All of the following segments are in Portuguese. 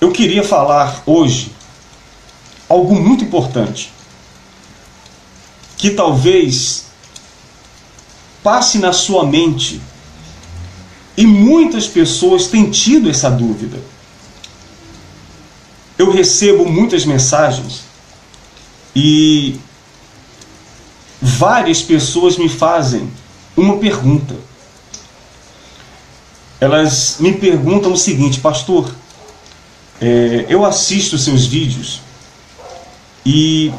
Eu queria falar hoje algo muito importante, que talvez passe na sua mente, e muitas pessoas têm tido essa dúvida. Eu recebo muitas mensagens e várias pessoas me fazem uma pergunta. Elas me perguntam o seguinte: pastor, eu assisto seus vídeos e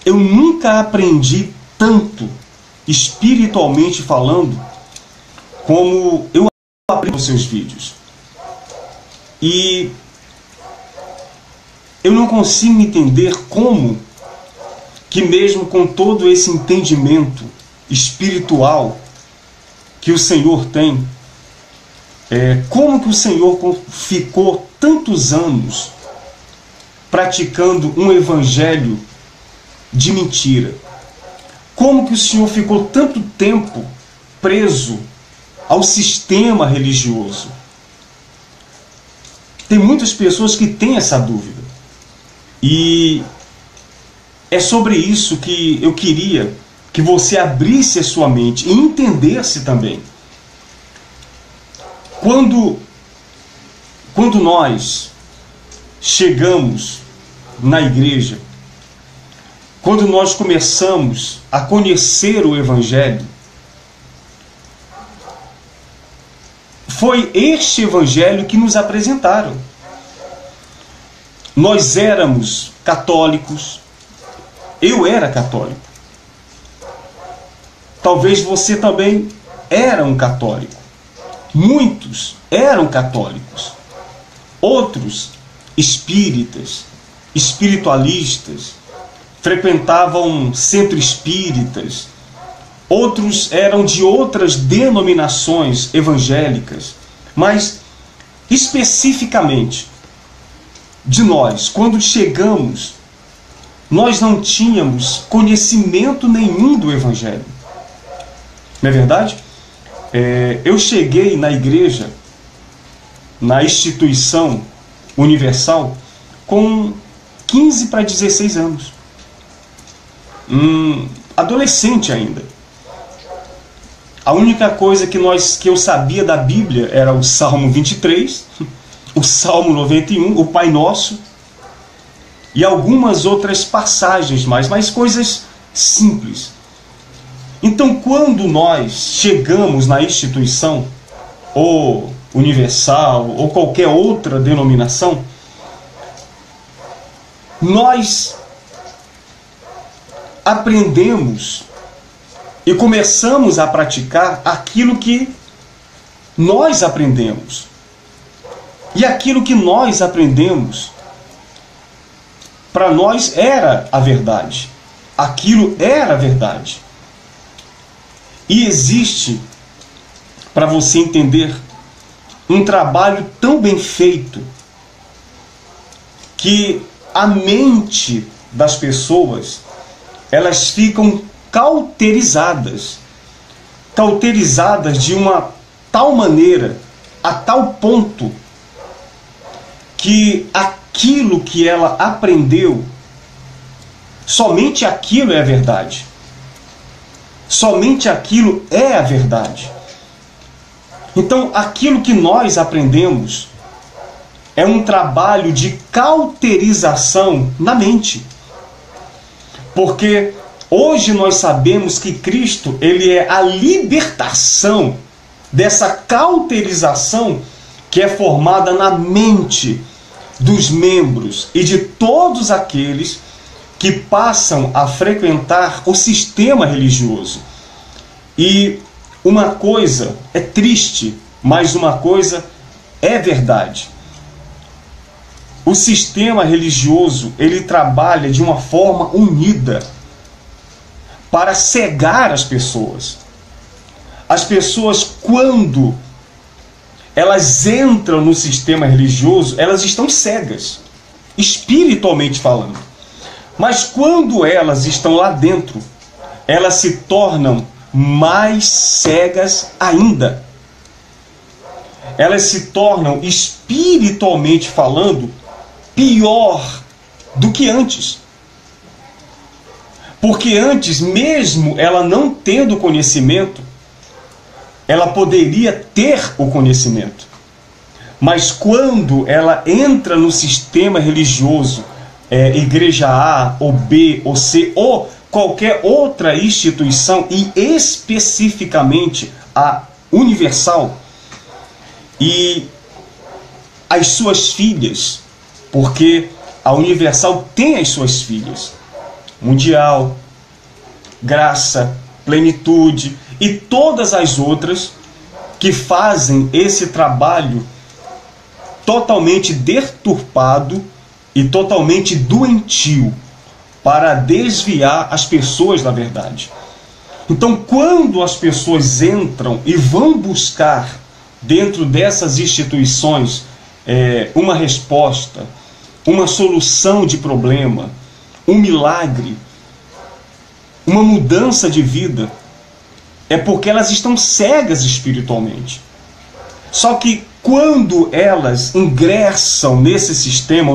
eu nunca aprendi tanto, espiritualmente falando, como eu aprendo os seus vídeos. E eu não consigo entender como que, mesmo com todo esse entendimento espiritual que o Senhor tem, como que o Senhor ficou tantos anos praticando um evangelho de mentira? Como que o Senhor ficou tanto tempo preso ao sistema religioso? Tem muitas pessoas que têm essa dúvida. E é sobre isso que eu queria que você abrisse a sua mente e entendesse também. Quando nós chegamos na igreja, quando nós começamos a conhecer o Evangelho, foi este Evangelho que nos apresentaram. Nós éramos católicos, eu era católico. Talvez você também era um católico. Muitos eram católicos. Outros espíritas, espiritualistas, frequentavam centros espíritas. Outros eram de outras denominações evangélicas. Mas, especificamente, de nós, quando chegamos, nós não tínhamos conhecimento nenhum do Evangelho. Não é verdade? Eu cheguei na igreja, na instituição universal, com 15 para 16 anos. Adolescente ainda. A única coisa que eu sabia da Bíblia era o Salmo 23, o Salmo 91, o Pai Nosso, e algumas outras passagens mais, mas coisas simples. Então, quando nós chegamos na instituição, ou universal, ou qualquer outra denominação, nós aprendemos e começamos a praticar aquilo que nós aprendemos. E aquilo que nós aprendemos, para nós era a verdade. Aquilo era a verdade. E existe, para você entender, um trabalho tão bem feito que a mente das pessoas, elas ficam cauterizadas de uma tal maneira, a tal ponto, que aquilo que ela aprendeu, somente aquilo é a verdade. Somente aquilo é a verdade. Então, aquilo que nós aprendemos é um trabalho de cauterização na mente. Porque hoje nós sabemos que Cristo, ele é a libertação dessa cauterização que é formada na mente dos membros e de todos aqueles que passam a frequentar o sistema religioso. E uma coisa é triste, mas uma coisa é verdade. O sistema religioso, ele trabalha de uma forma unida para cegar as pessoas. As pessoas, quando elas entram no sistema religioso, elas estão cegas, espiritualmente falando. Mas quando elas estão lá dentro, elas se tornam mais cegas ainda. Elas se tornam, espiritualmente falando, pior do que antes. Porque antes, mesmo ela não tendo conhecimento, ela poderia ter o conhecimento. Mas quando ela entra no sistema religioso, igreja A, ou B, ou C, ou qualquer outra instituição, e especificamente a Universal, e as suas filhas, porque a Universal tem as suas filhas, Mundial, Graça, Plenitude e todas as outras que fazem esse trabalho totalmente deturpado e totalmente doentio para desviar as pessoas da verdade. Então, quando as pessoas entram e vão buscar dentro dessas instituições uma resposta, uma solução de problema, um milagre, uma mudança de vida, é porque elas estão cegas espiritualmente. Só que quando elas ingressam nesse sistema,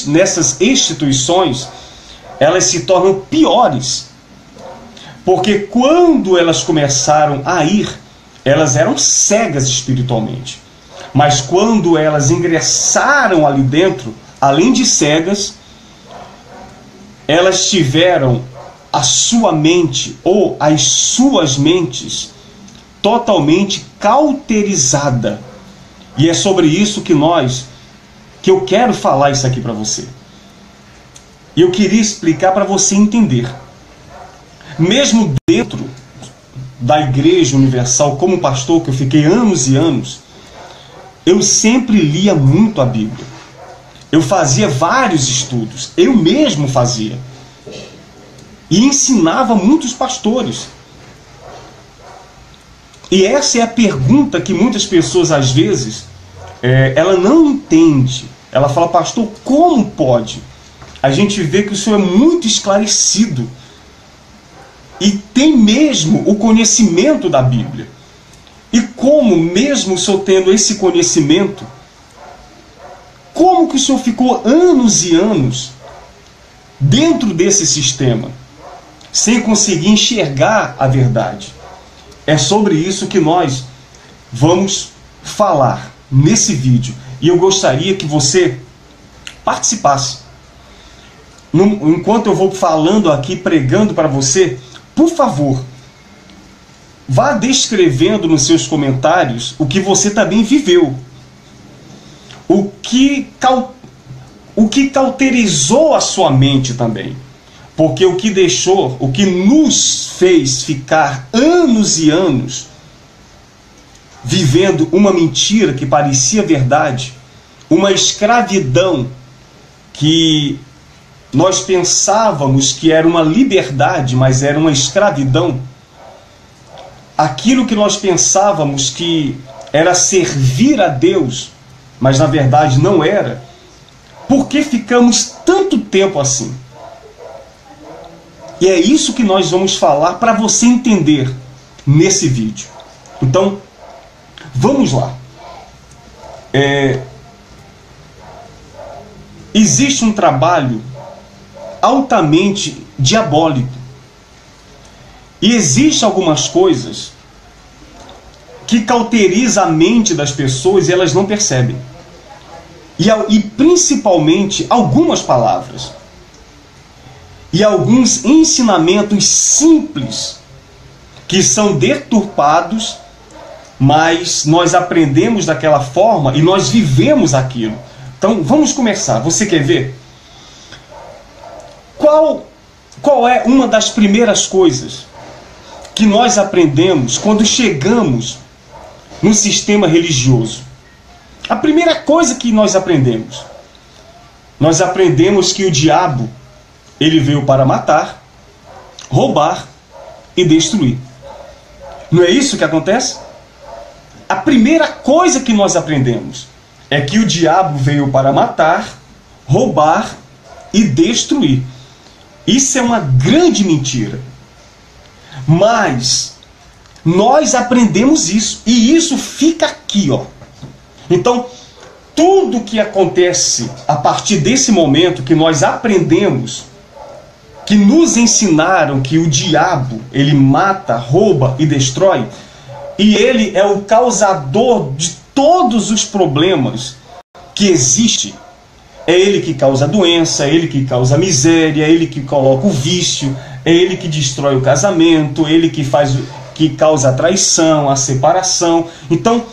nessas instituições, elas se tornam piores. Porque quando elas começaram a ir, elas eram cegas espiritualmente. Mas quando elas ingressaram ali dentro, além de cegas, elas tiveram a sua mente ou as suas mentes totalmente cauterizada. E é sobre isso que eu quero falar isso aqui para você. E eu queria explicar para você entender. Mesmo dentro da Igreja Universal, como pastor, que eu fiquei anos e anos, eu sempre lia muito a Bíblia. Eu fazia vários estudos, eu mesmo fazia. E ensinava muitos pastores. E essa é a pergunta que muitas pessoas, às vezes, ela não entende. Ela fala: pastor, como pode? A gente vê que o senhor é muito esclarecido e tem mesmo o conhecimento da Bíblia. E como, mesmo o senhor tendo esse conhecimento, como que o senhor ficou anos e anos dentro desse sistema, sem conseguir enxergar a verdade? É sobre isso que nós vamos falar nesse vídeo. E eu gostaria que você participasse. Enquanto eu vou falando aqui, pregando para você, por favor, vá descrevendo nos seus comentários o que você também viveu. O que cauterizou a sua mente também. Porque o que nos fez ficar anos e anos vivendo uma mentira que parecia verdade, uma escravidão que nós pensávamos que era uma liberdade, mas era uma escravidão. Aquilo que nós pensávamos que era servir a Deus, mas na verdade não era. Por que ficamos tanto tempo assim? E é isso que nós vamos falar para você entender nesse vídeo. Então, vamos lá. Existe um trabalho altamente diabólico. E existem algumas coisas que cauterizam a mente das pessoas e elas não percebem. E principalmente algumas palavras. E alguns ensinamentos simples que são deturpados, mas nós aprendemos daquela forma e nós vivemos aquilo. Então vamos começar. Você quer ver? Qual é uma das primeiras coisas que nós aprendemos quando chegamos no sistema religioso? A primeira coisa que nós aprendemos que o diabo, ele veio para matar, roubar e destruir. Não é isso que acontece? A primeira coisa que nós aprendemos é que o diabo veio para matar, roubar e destruir. Isso é uma grande mentira. Mas nós aprendemos isso e isso fica aqui, ó. Então, tudo que acontece a partir desse momento que nós aprendemos, que nos ensinaram que o diabo, ele mata, rouba e destrói, e ele é o causador de todos os problemas que existem. É ele que causa doença, é ele que causa miséria, é ele que coloca o vício, é ele que destrói o casamento, é ele que causa a traição, a separação. Então,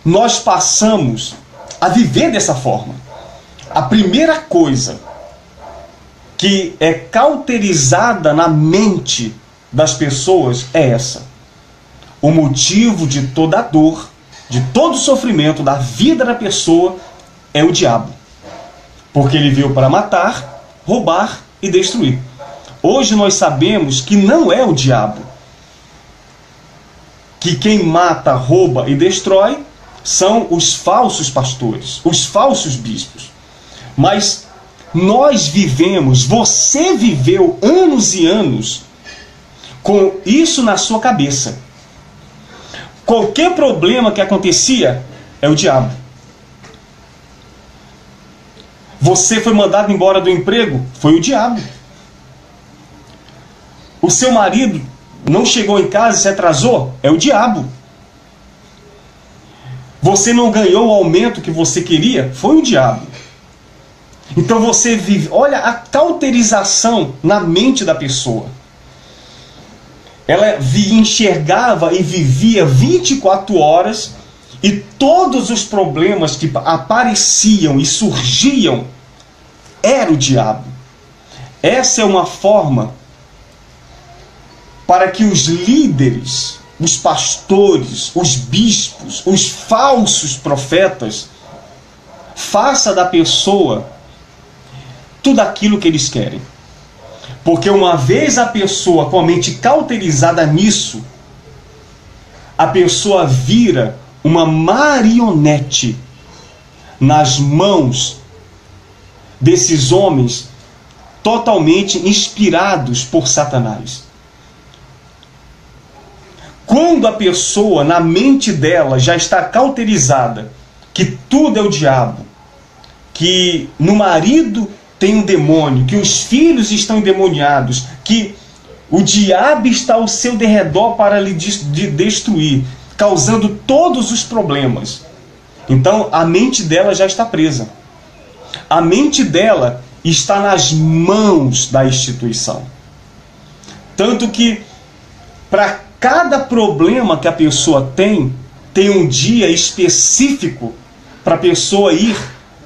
nós passamos a viver dessa forma. A primeira coisa que é cauterizada na mente das pessoas é essa. O motivo de toda a dor, de todo o sofrimento da vida da pessoa é o diabo. Porque ele veio para matar, roubar e destruir. Hoje nós sabemos que não é o diabo. Que quem mata, rouba e destrói são os falsos pastores, os falsos bispos. Mas nós vivemos, você viveu anos e anos com isso na sua cabeça. Qualquer problema que acontecia é o diabo. Você foi mandado embora do emprego? Foi o diabo. O seu marido não chegou em casa e se atrasou? É o diabo. Você não ganhou o aumento que você queria? Foi o diabo. Então você vive... Olha a cauterização na mente da pessoa. Ela enxergava e vivia 24 horas e todos os problemas que apareciam e surgiam era o diabo. Essa é uma forma para que os líderes, os pastores, os bispos, os falsos profetas façam da pessoa tudo aquilo que eles querem. Porque uma vez a pessoa com a mente cauterizada nisso, a pessoa vira uma marionete nas mãos desses homens totalmente inspirados por Satanás. Quando a pessoa, na mente dela, já está cauterizada, que tudo é o diabo, que no marido tem um demônio, que os filhos estão endemoniados, que o diabo está ao seu derredor para lhe destruir, causando todos os problemas. Então a mente dela já está presa. A mente dela está nas mãos da instituição. Tanto que para cada problema que a pessoa tem um dia específico para a pessoa ir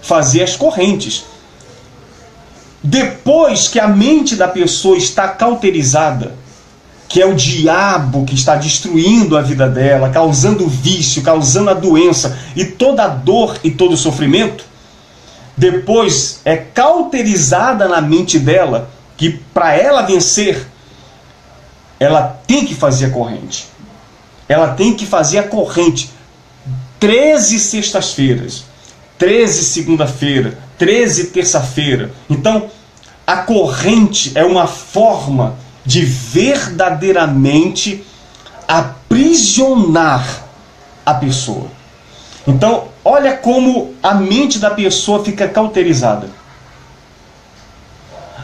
fazer as correntes. Depois que a mente da pessoa está cauterizada, que é o diabo que está destruindo a vida dela, causando vício, causando a doença e toda a dor e todo o sofrimento, depois é cauterizada na mente dela que para ela vencer, ela tem que fazer a corrente. Ela tem que fazer a corrente 13 sextas-feiras, 13 segunda-feira, 13 terça-feira. Então, a corrente é uma forma de verdadeiramente aprisionar a pessoa. Então, olha como a mente da pessoa fica cauterizada.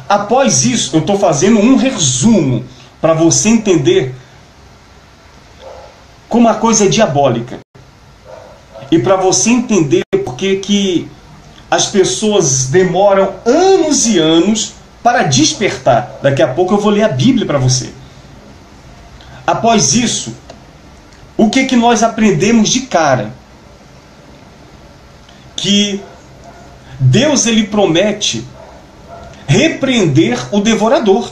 Após isso, eu estou fazendo um resumo para você entender como a coisa é diabólica. E para você entender porque que as pessoas demoram anos e anos para despertar. Daqui a pouco eu vou ler a Bíblia para você. Após isso, o que nós aprendemos de cara? Que Deus ele promete repreender o devorador.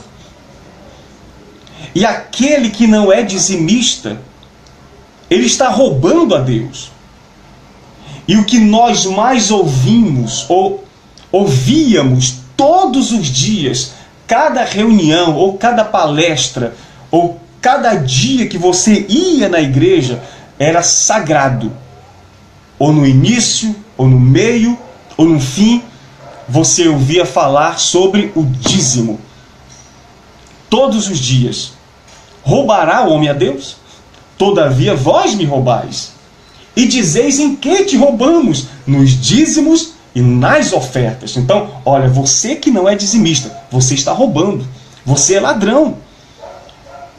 E aquele que não é dizimista, ele está roubando a Deus. E o que nós mais ouvimos, ou ouvíamos todos os dias, cada reunião, ou cada palestra, ou cada dia que você ia na igreja, era sagrado. Ou no início, ou no meio, ou no fim, você ouvia falar sobre o dízimo. Todos os dias. Roubará o homem a Deus? Todavia vós me roubais. E dizeis em que te roubamos? Nos dízimos e nas ofertas. Então, olha, você que não é dizimista, você está roubando. Você é ladrão.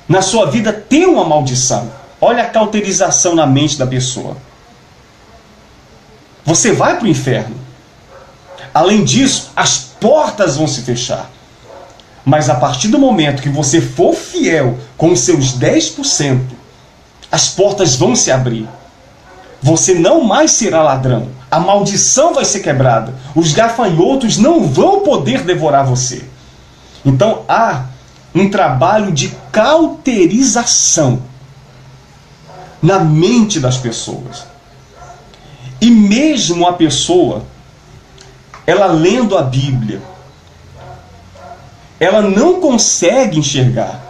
Na sua vida tem uma maldição. Olha a cauterização na mente da pessoa. Você vai para o inferno. Além disso, as portas vão se fechar. Mas a partir do momento que você for fiel com os seus 10%, as portas vão se abrir. Você não mais será ladrão. A maldição vai ser quebrada. Os gafanhotos não vão poder devorar você. Então há um trabalho de cauterização na mente das pessoas. E mesmo a pessoa, ela lendo a Bíblia, ela não consegue enxergar.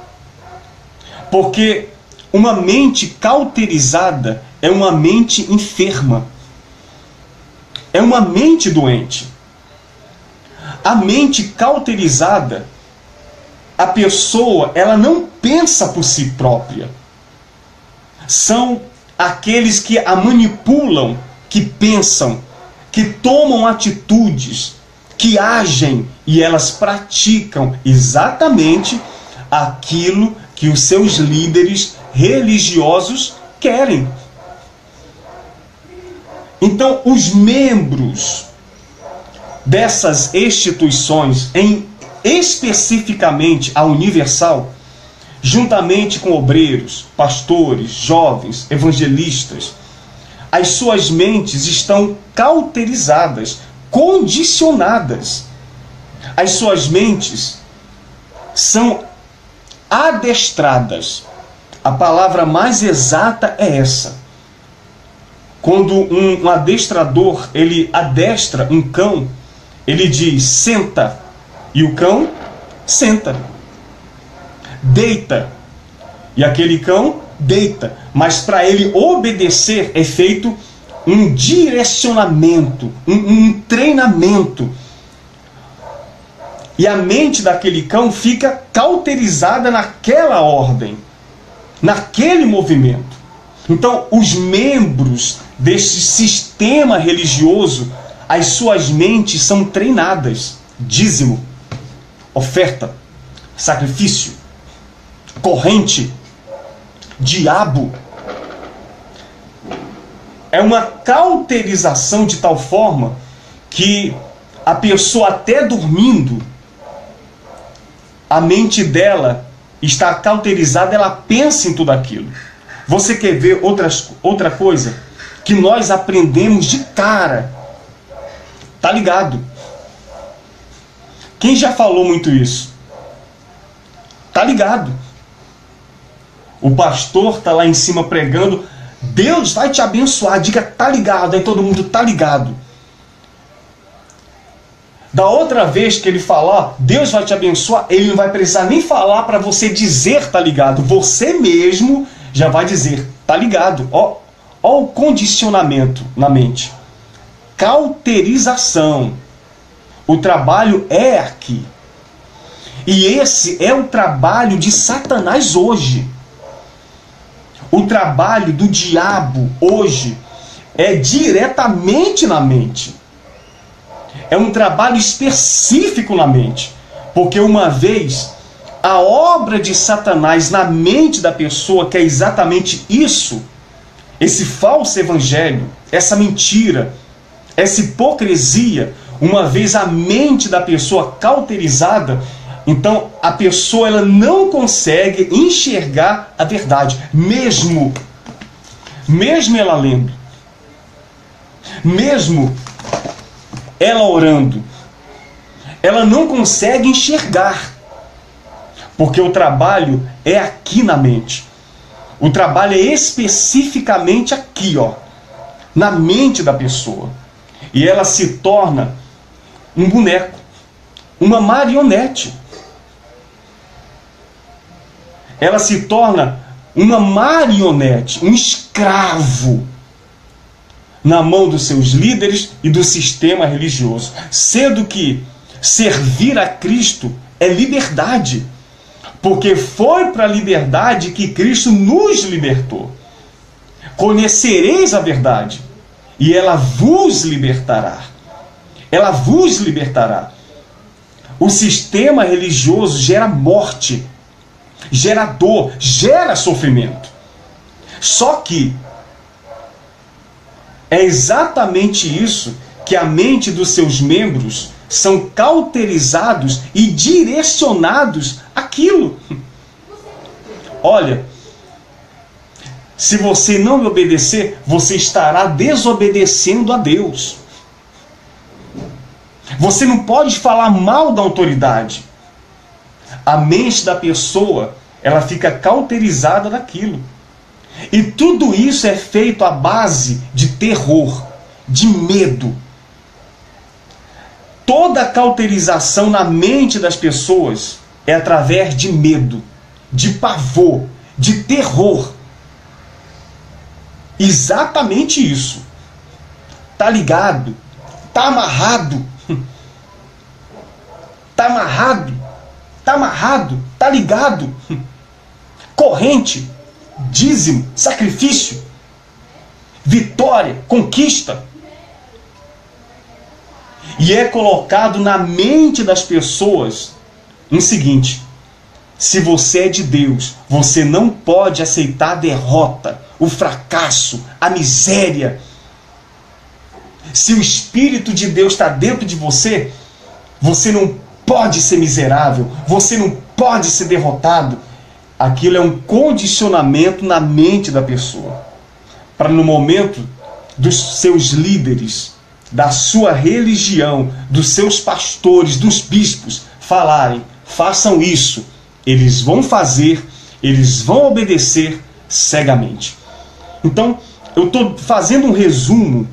Porque uma mente cauterizada é uma mente enferma. É uma mente doente. A mente cauterizada, a pessoa, ela não pensa por si própria. São aqueles que a manipulam, que pensam, que tomam atitudes, que agem e elas praticam exatamente aquilo que os seus líderes religiosos querem. Então, os membros dessas instituições, especificamente a Universal, juntamente com obreiros, pastores, jovens, evangelistas, as suas mentes estão cauterizadas, condicionadas. As suas mentes são adestradas. A palavra mais exata é essa. Quando um adestrador, ele adestra um cão, ele diz, senta, e o cão senta. Deita, e aquele cão deita. Mas para ele obedecer é feito um direcionamento, um treinamento. E a mente daquele cão fica cauterizada naquela ordem, naquele movimento. Então, os membros deste sistema religioso, as suas mentes são treinadas. Dízimo, oferta, sacrifício, corrente, diabo. É uma cauterização de tal forma que a pessoa, até dormindo, a mente dela está cauterizada, ela pensa em tudo aquilo. Você quer ver outra coisa? Que nós aprendemos de cara. Tá ligado? Quem já falou muito isso? Tá ligado? O pastor tá lá em cima pregando, Deus vai te abençoar, diga tá ligado, aí todo mundo tá ligado. Da outra vez que ele falar, Deus vai te abençoar, ele não vai precisar nem falar para você dizer tá ligado. Você mesmo já vai dizer tá ligado. Ó o condicionamento na mente. Cauterização. O trabalho é aqui. E esse é o trabalho de Satanás hoje. O trabalho do diabo hoje é diretamente na mente. É um trabalho específico na mente. Porque uma vez a obra de Satanás na mente da pessoa, que é exatamente isso, esse falso evangelho, essa mentira, essa hipocrisia, uma vez a mente da pessoa cauterizada, então a pessoa ela não consegue enxergar a verdade, mesmo ela lendo, mesmo ela orando, ela não consegue enxergar, porque o trabalho é aqui na mente. O trabalho é especificamente aqui, ó, na mente da pessoa. E ela se torna um boneco, uma marionete. Ela se torna uma marionete, um escravo na mão dos seus líderes e do sistema religioso. Sendo que servir a Cristo é liberdade. Porque foi para a liberdade que Cristo nos libertou. Conhecereis a verdade, e ela vos libertará. Ela vos libertará. O sistema religioso gera morte, gera dor, gera sofrimento. Só que é exatamente isso que a mente dos seus membros são cauterizados e direcionados àquilo. Olha, se você não me obedecer, você estará desobedecendo a Deus. Você não pode falar mal da autoridade. A mente da pessoa, ela fica cauterizada daquilo. E tudo isso é feito à base de terror, de medo. Toda a cauterização na mente das pessoas é através de medo, de pavor, de terror. Exatamente isso. Tá ligado? Tá amarrado. Tá amarrado. Tá amarrado. Tá ligado. Corrente, dízimo, sacrifício, vitória, conquista. E é colocado na mente das pessoas o seguinte: se você é de Deus, você não pode aceitar a derrota, o fracasso, a miséria. Se o Espírito de Deus está dentro de você, você não pode ser miserável, você não pode ser derrotado. Aquilo é um condicionamento na mente da pessoa, para no momento dos seus líderes, da sua religião, dos seus pastores, dos bispos falarem: façam isso, eles vão fazer, eles vão obedecer cegamente. Então, eu estou fazendo um resumo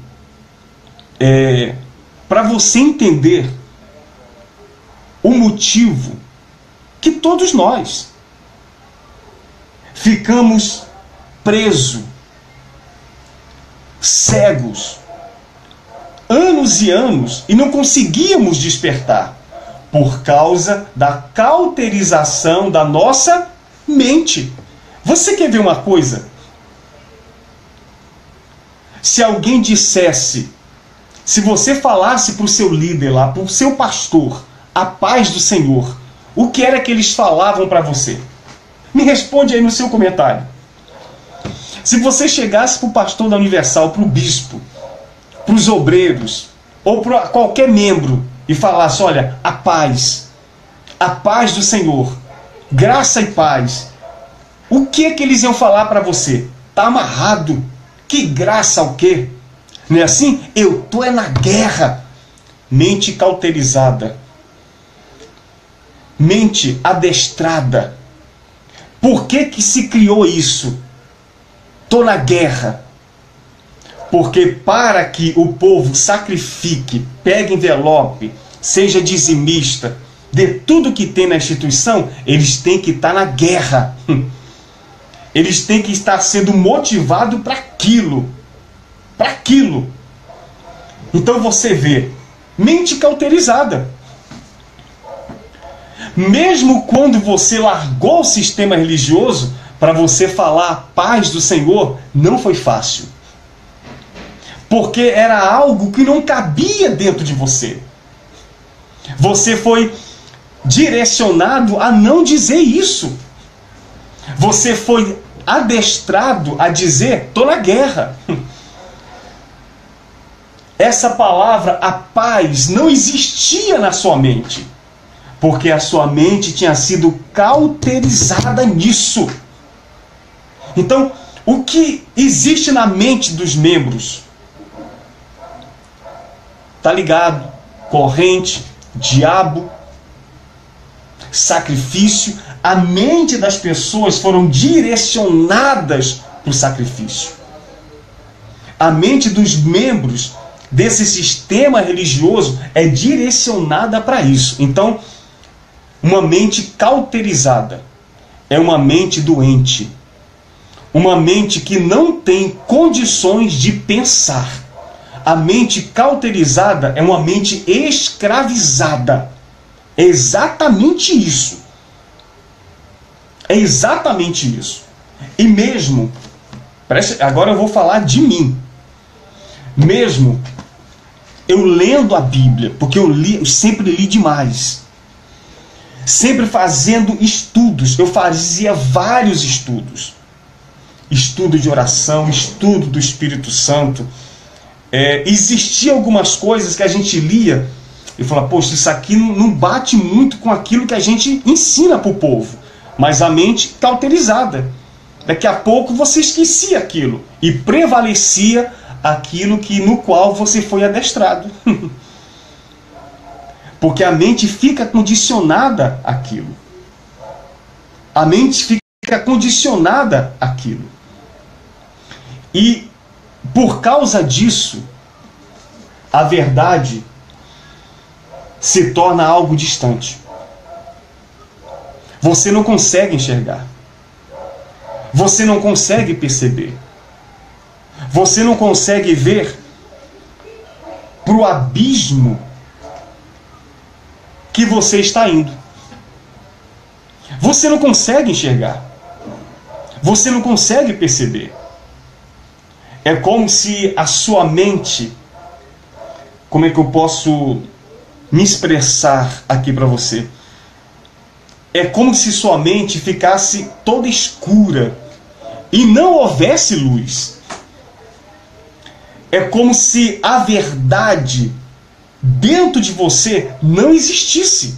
para você entender o motivo que todos nós ficamos presos, cegos, anos e anos, e não conseguíamos despertar, por causa da cauterização da nossa mente. Você quer ver uma coisa? Se alguém dissesse, se você falasse para o seu líder lá, para o seu pastor, a paz do Senhor, o que era que eles falavam para você? Me responde aí no seu comentário. Se você chegasse para o pastor da Universal, para o bispo, para os obreiros, ou para qualquer membro, e falasse: olha, a paz do Senhor, graça e paz, o que é que eles iam falar para você? Tá amarrado. Que graça o quê? Não é assim? Eu tô na guerra. Mente cauterizada. Mente adestrada. Por que que se criou isso? Tô na guerra. Porque para que o povo sacrifique, pegue envelope, seja dizimista, dê tudo que tem na instituição, eles têm que estar na guerra. Eles têm que estar sendo motivados para aquilo. Para aquilo. Então você vê, mente cauterizada. Mesmo quando você largou o sistema religioso, para você falar a paz do Senhor, não foi fácil. Porque era algo que não cabia dentro de você. Você foi direcionado a não dizer isso. Você foi adestrado a dizer: estou na guerra. Essa palavra, a paz, não existia na sua mente. Porque a sua mente tinha sido cauterizada nisso. Então, o que existe na mente dos membros? Tá ligado? Corrente, diabo, sacrifício. A mente das pessoas foram direcionadas para o sacrifício. A mente dos membros desse sistema religioso é direcionada para isso. Então, uma mente cauterizada é uma mente doente. Uma mente que não tem condições de pensar. A mente cauterizada é uma mente escravizada. É exatamente isso. É exatamente isso. E mesmo, Agora eu vou falar de mim. Mesmo eu lendo a Bíblia, porque eu sempre li demais. Sempre fazendo estudos. Eu fazia vários estudos. Estudo de oração, estudo do Espírito Santo. Existiam algumas coisas que a gente lia e falava, poxa, isso aqui não bate muito com aquilo que a gente ensina para o povo. Mas a mente cauterizada. Daqui a pouco você esquecia aquilo e prevalecia aquilo no qual você foi adestrado. Porque a mente fica condicionada àquilo. A mente fica condicionada àquilo. E por causa disso, a verdade se torna algo distante. Você não consegue enxergar. Você não consegue perceber. Você não consegue ver para o abismo que você está indo. Você não consegue enxergar. Você não consegue perceber. É como se a sua mente... Como é que eu posso me expressar aqui para você? É como se sua mente ficasse toda escura e não houvesse luz. É como se a verdade dentro de você não existisse.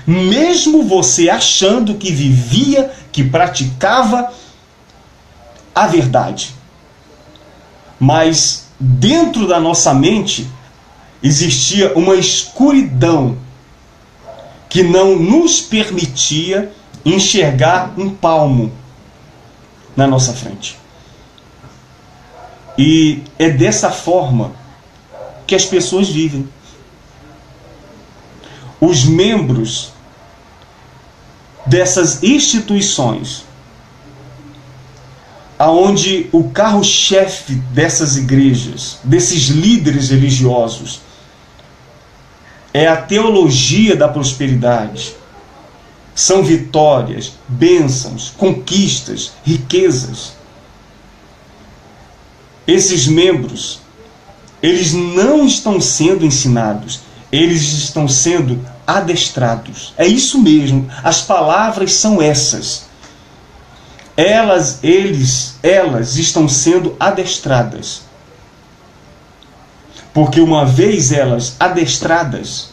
Mesmo você achando que vivia, que praticava a verdade. Mas dentro da nossa mente existia uma escuridão que não nos permitia enxergar um palmo na nossa frente. E é dessa forma que as pessoas vivem. Os membros dessas instituições, aonde o carro-chefe dessas igrejas, desses líderes religiosos, é a teologia da prosperidade. São vitórias, bênçãos, conquistas, riquezas. Esses membros, eles não estão sendo ensinados, eles estão sendo adestrados. É isso mesmo, as palavras são essas. Elas estão sendo adestradas. Porque uma vez elas adestradas,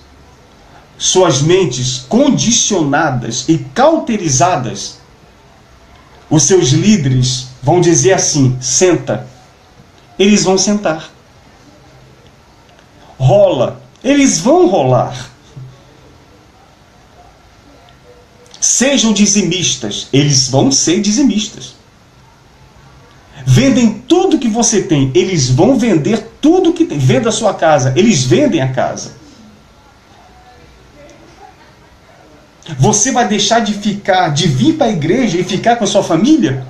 suas mentes condicionadas e cauterizadas, os seus líderes vão dizer assim, senta. Eles vão sentar. Rola. Eles vão rolar. Sejam dizimistas. Eles vão ser dizimistas. Vendem tudo que você tem. Eles vão vender tudo que tem. Venda a sua casa. Eles vendem a casa. Você vai deixar de vir para a igreja e ficar com a sua família?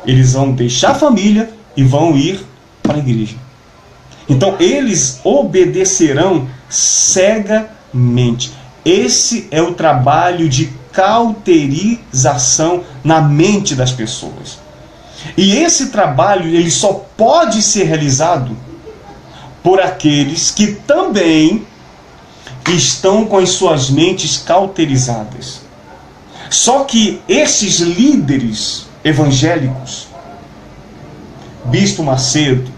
Eles vão deixar a família e vão ir para a igreja. Então eles obedecerão cegamente. Esse é o trabalho de cauterização na mente das pessoas. E esse trabalho ele só pode ser realizado por aqueles que também estão com as suas mentes cauterizadas. Só que esses líderes evangélicos, Bispo Macedo,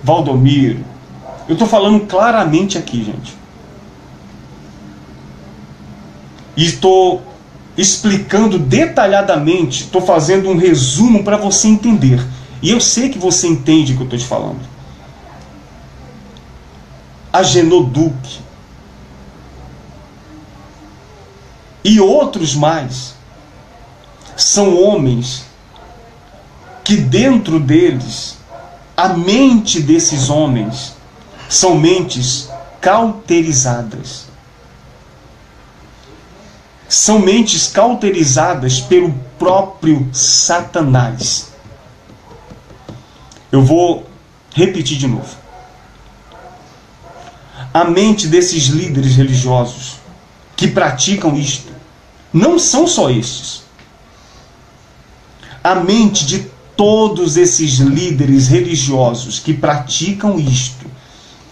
Valdomiro, eu estou falando claramente aqui, gente. E estou explicando detalhadamente, estou fazendo um resumo para você entender. E eu sei que você entende o que eu estou te falando. Agenor Duque e outros mais são homens que dentro deles, a mente desses homens são mentes cauterizadas. São mentes cauterizadas pelo próprio Satanás. Eu vou repetir de novo. A mente desses líderes religiosos que praticam isto não são só estes. A mente de todos esses líderes religiosos que praticam isto,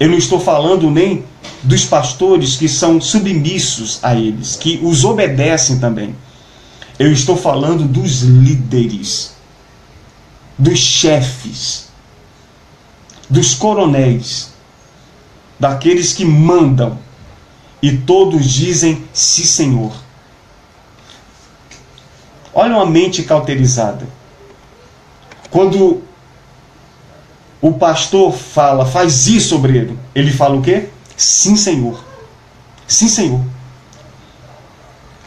eu não estou falando nem dos pastores que são submissos a eles, que os obedecem também. Eu estou falando dos líderes, dos chefes, dos coronéis, daqueles que mandam, e todos dizem sim, Senhor. Olha uma mente cauterizada. Quando o pastor fala, faz isso, obreiro, ele fala o quê? Sim, Senhor. Sim, Senhor.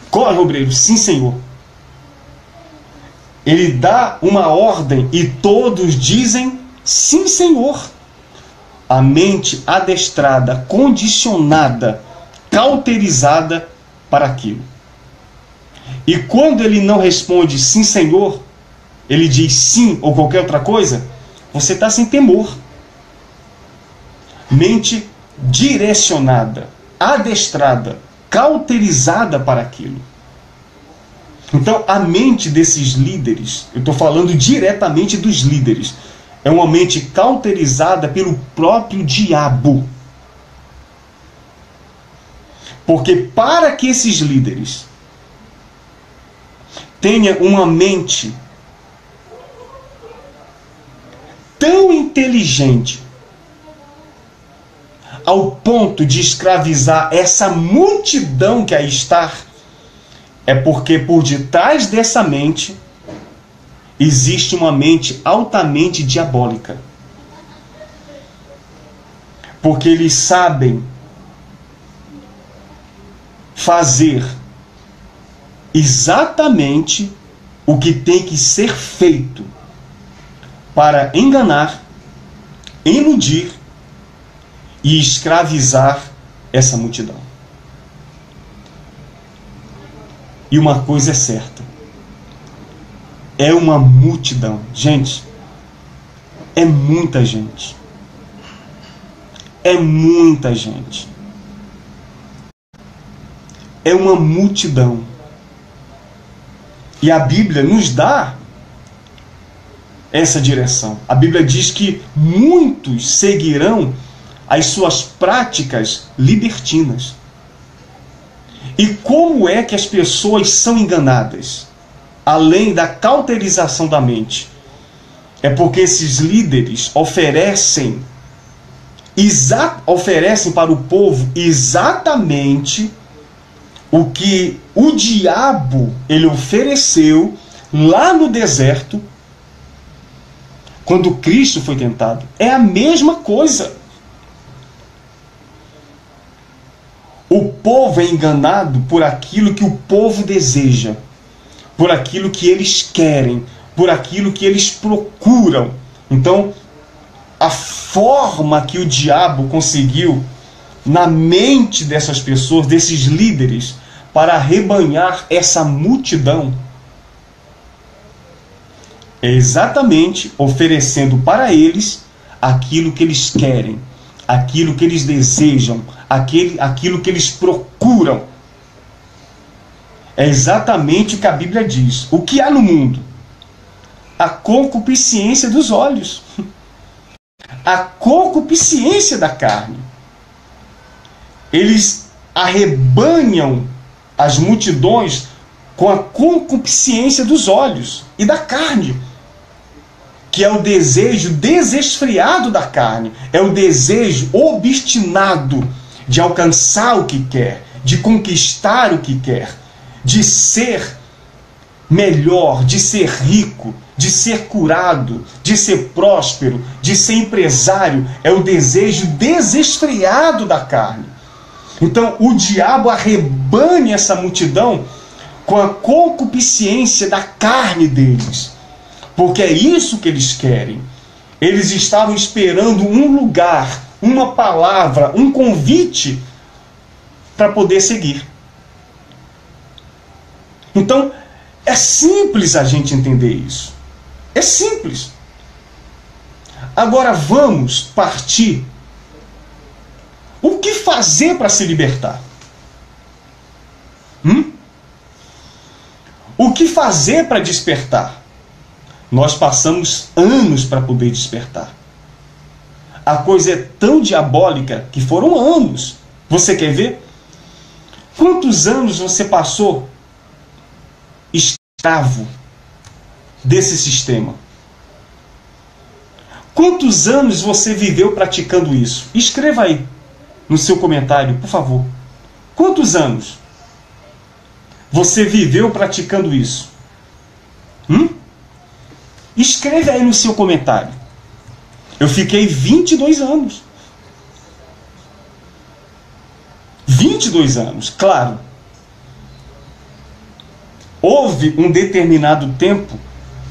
Corre, obreiro. Sim, Senhor. Ele dá uma ordem e todos dizem sim, Senhor. A mente adestrada, condicionada, cauterizada para aquilo. E quando ele não responde sim, Senhor, ele diz sim ou qualquer outra coisa, você está sem temor. Mente direcionada, adestrada, cauterizada para aquilo. Então, a mente desses líderes, eu estou falando diretamente dos líderes, é uma mente cauterizada pelo próprio diabo. Porque para que esses líderes tenham uma mente tão inteligente ao ponto de escravizar essa multidão que aí está, é porque por detrás dessa mente existe uma mente altamente diabólica. Porque eles sabem fazer exatamente o que tem que ser feito para enganar, iludir e escravizar essa multidão. E uma coisa é certa, é uma multidão. Gente, é muita gente. É muita gente. É uma multidão. E a Bíblia nos dá essa direção. A Bíblia diz que muitos seguirão as suas práticas libertinas. E como é que as pessoas são enganadas? Além da cauterização da mente. É porque esses líderes oferecem para o povo exatamente o que o diabo ele ofereceu lá no deserto quando Cristo foi tentado. É a mesma coisa. O povo é enganado por aquilo que o povo deseja, por aquilo que eles querem, por aquilo que eles procuram. Então, a forma que o diabo conseguiu na mente dessas pessoas, desses líderes, para arrebanhar essa multidão, é exatamente oferecendo para eles aquilo que eles querem, aquilo que eles desejam, aquilo que eles procuram. É exatamente o que a Bíblia diz. O que há no mundo? A concupiscência dos olhos, a concupiscência da carne. Eles arrebanham as multidões com a concupiscência dos olhos e da carne, que é o desejo desesfriado da carne, é o desejo obstinado de alcançar o que quer, de conquistar o que quer, de ser melhor, de ser rico, de ser curado, de ser próspero, de ser empresário. É o desejo desesfriado da carne. Então o diabo arrebanha essa multidão com a concupiscência da carne deles, porque é isso que eles querem. Eles estavam esperando um lugar, uma palavra, um convite para poder seguir. Então é simples a gente entender isso. É simples. Agora vamos partir. O que fazer para se libertar? O que fazer para despertar? Nós passamos anos para poder despertar. A coisa é tão diabólica que foram anos. Você quer ver? Quantos anos você passou escravo desse sistema? Quantos anos você viveu praticando isso? Escreva aí no seu comentário, por favor. Quantos anos você viveu praticando isso? Escreve aí no seu comentário. Eu fiquei 22 anos. 22 anos, claro. Houve um determinado tempo,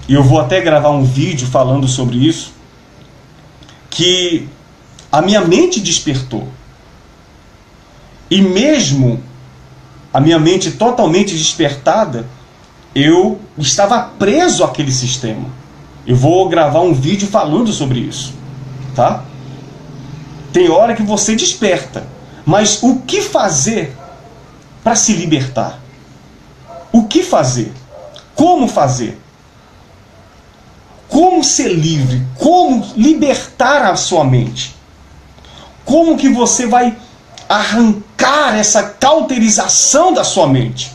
e eu vou até gravar um vídeo falando sobre isso, que a minha mente despertou. E mesmo a minha mente totalmente despertada, eu estava preso àquele sistema. Eu vou gravar um vídeo falando sobre isso, tá? Tem hora que você desperta, mas o que fazer para se libertar? O que fazer? Como fazer? Como ser livre? Como libertar a sua mente? Como que você vai arrancar essa cauterização da sua mente?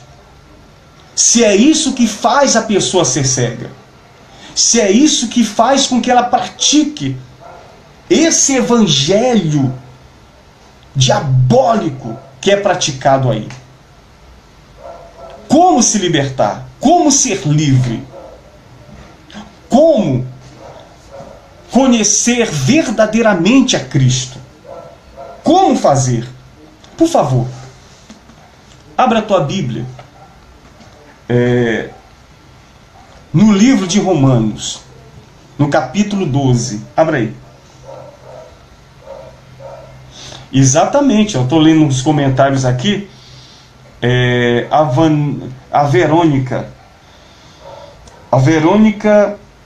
Se é isso que faz a pessoa ser cega. Se é isso que faz com que ela pratique esse evangelho diabólico que é praticado aí. Como se libertar? Como ser livre? Como conhecer verdadeiramente a Cristo? Como fazer? Por favor, abra a tua Bíblia no livro de Romanos, no capítulo 12. Abra aí. Exatamente, eu estou lendo os comentários aqui. A Verônica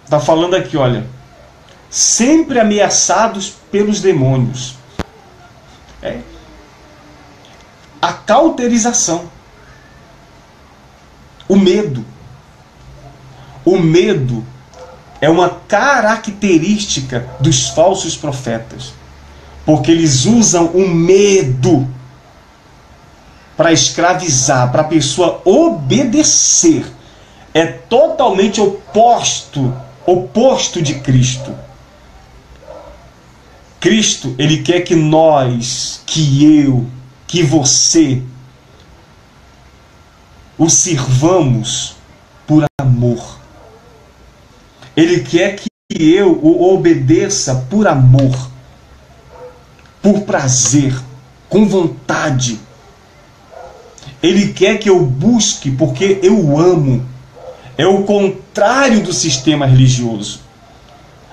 está falando aqui, olha, sempre ameaçados pelos demônios. A cauterização, o medo. O medo é uma característica dos falsos profetas, porque eles usam o medo para escravizar, para a pessoa obedecer. É totalmente oposto de Cristo. Cristo, ele quer que nós, que eu, que você o sirvamos por amor. Ele quer que eu o obedeça por amor, por prazer, com vontade. Ele quer que eu busque porque eu amo. É o contrário do sistema religioso.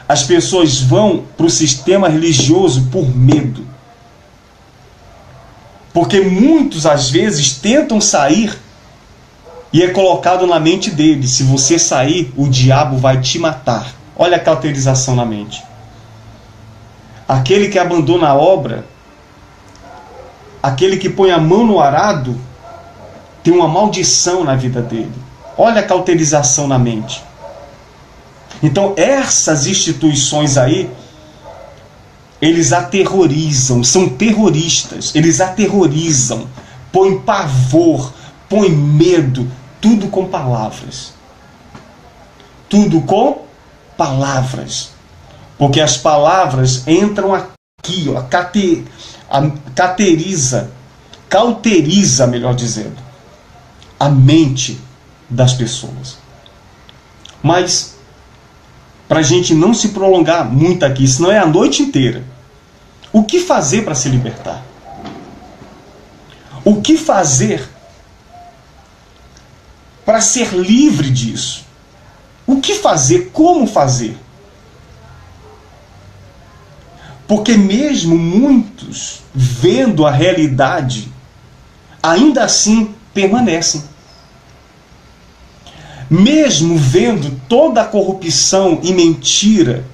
As pessoas vão para o sistema religioso por medo. Porque muitos, às vezes, tentam sair e é colocado na mente deles: se você sair, o diabo vai te matar. Olha a cauterização na mente. Aquele que abandona a obra, aquele que põe a mão no arado, tem uma maldição na vida dele. Olha a cauterização na mente. Então essas instituições aí, eles aterrorizam, são terroristas, eles aterrorizam, põem pavor, põem medo, tudo com palavras. Tudo com palavras. Porque as palavras entram aqui, ó, cauteriza, melhor dizendo, a mente das pessoas. Mas, para a gente não se prolongar muito aqui, senão é a noite inteira, o que fazer para se libertar? O que fazer para ser livre disso? O que fazer? Como fazer? Porque mesmo muitos, vendo a realidade, ainda assim permanecem. Mesmo vendo toda a corrupção e mentira,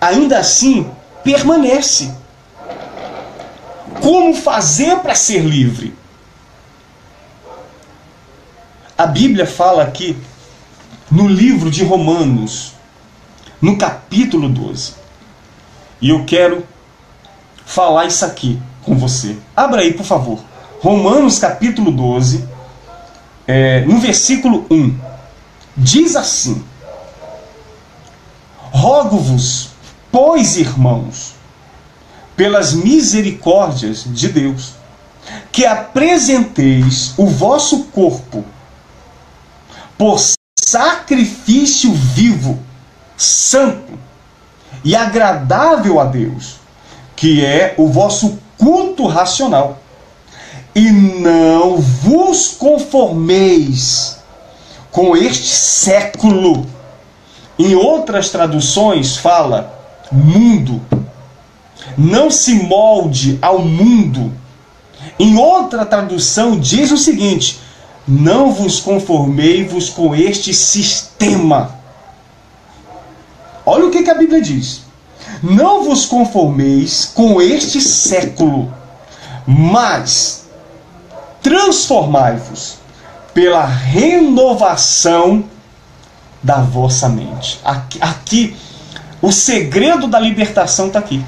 ainda assim permanece. Como fazer para ser livre? A Bíblia fala aqui no livro de Romanos, no capítulo 12. E eu quero falar isso aqui com você. Abra aí, por favor. Romanos capítulo 12, no versículo 1. Diz assim: rogo-vos, pois, irmãos, pelas misericórdias de Deus, que apresenteis o vosso corpo por sacrifício vivo, santo e agradável a Deus, que é o vosso culto racional. E não vos conformeis com este século. Em outras traduções fala mundo. Não se molde ao mundo. Em outra tradução diz o seguinte: não vos conformei-vos com este sistema. Olha o que a Bíblia diz. Não vos conformeis com este século, mas transformai-vos pela renovação da vossa mente. Aqui o segredo da libertação está aqui.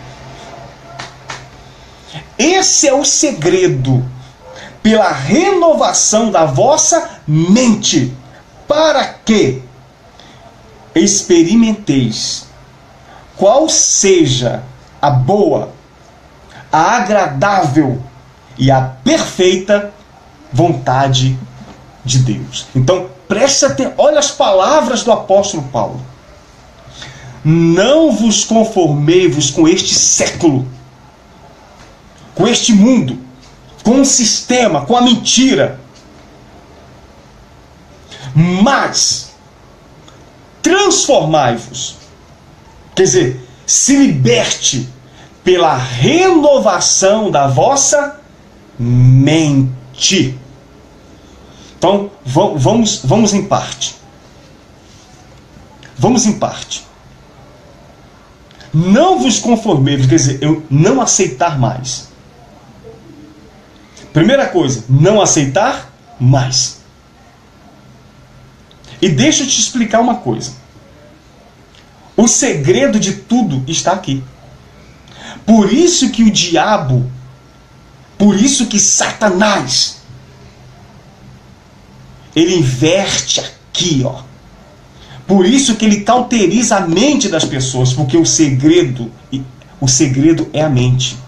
Esse é o segredo. Pela renovação da vossa mente, para que experimenteis qual seja a boa, a agradável e a perfeita vontade de Deus. Então, preste atenção, olha as palavras do apóstolo Paulo. Não vos conformei-vos com este século, com este mundo, com o sistema, com a mentira, mas transformai-vos, quer dizer, se liberte pela renovação da vossa mente. Então, vamos em parte. Vamos em parte. Não vos conformeis, quer dizer, eu não aceitar mais. Primeira coisa, não aceitar mais. E deixa eu te explicar uma coisa. O segredo de tudo está aqui. Por isso que o diabo, por isso que Satanás, ele inverte aqui, ó. Por isso que ele cauteriza a mente das pessoas, porque o segredo é a mente.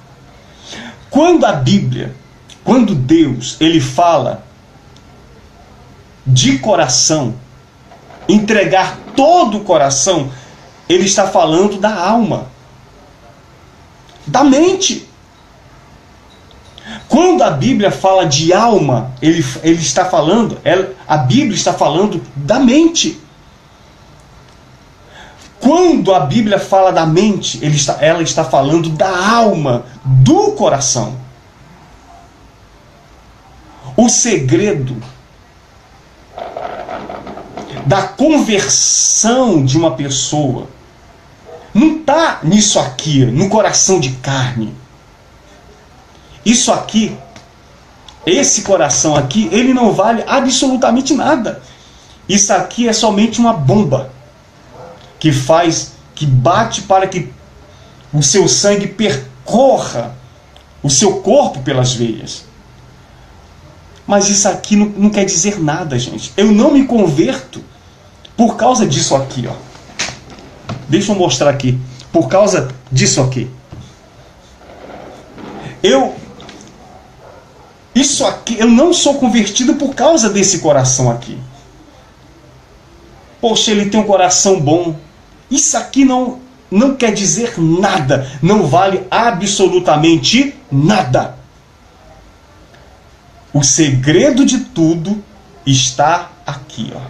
Quando Deus, ele fala de coração, entregar todo o coração, ele está falando da alma, da mente. Quando a Bíblia fala de alma, a Bíblia está falando da mente. Quando a Bíblia fala da mente, ela está falando da alma, do coração. O segredo da conversão de uma pessoa não está nisso aqui, no coração de carne. Isso aqui, esse coração aqui, ele não vale absolutamente nada. Isso aqui é somente uma bomba que bate para que o seu sangue percorra o seu corpo pelas veias. Mas isso aqui não quer dizer nada, gente. Eu não me converto por causa disso aqui, ó. Deixa eu mostrar aqui. Por causa disso aqui. Isso aqui, eu não sou convertido por causa desse coração aqui. Poxa, ele tem um coração bom. Isso aqui não quer dizer nada. Não vale absolutamente nada. O segredo de tudo está aqui, ó.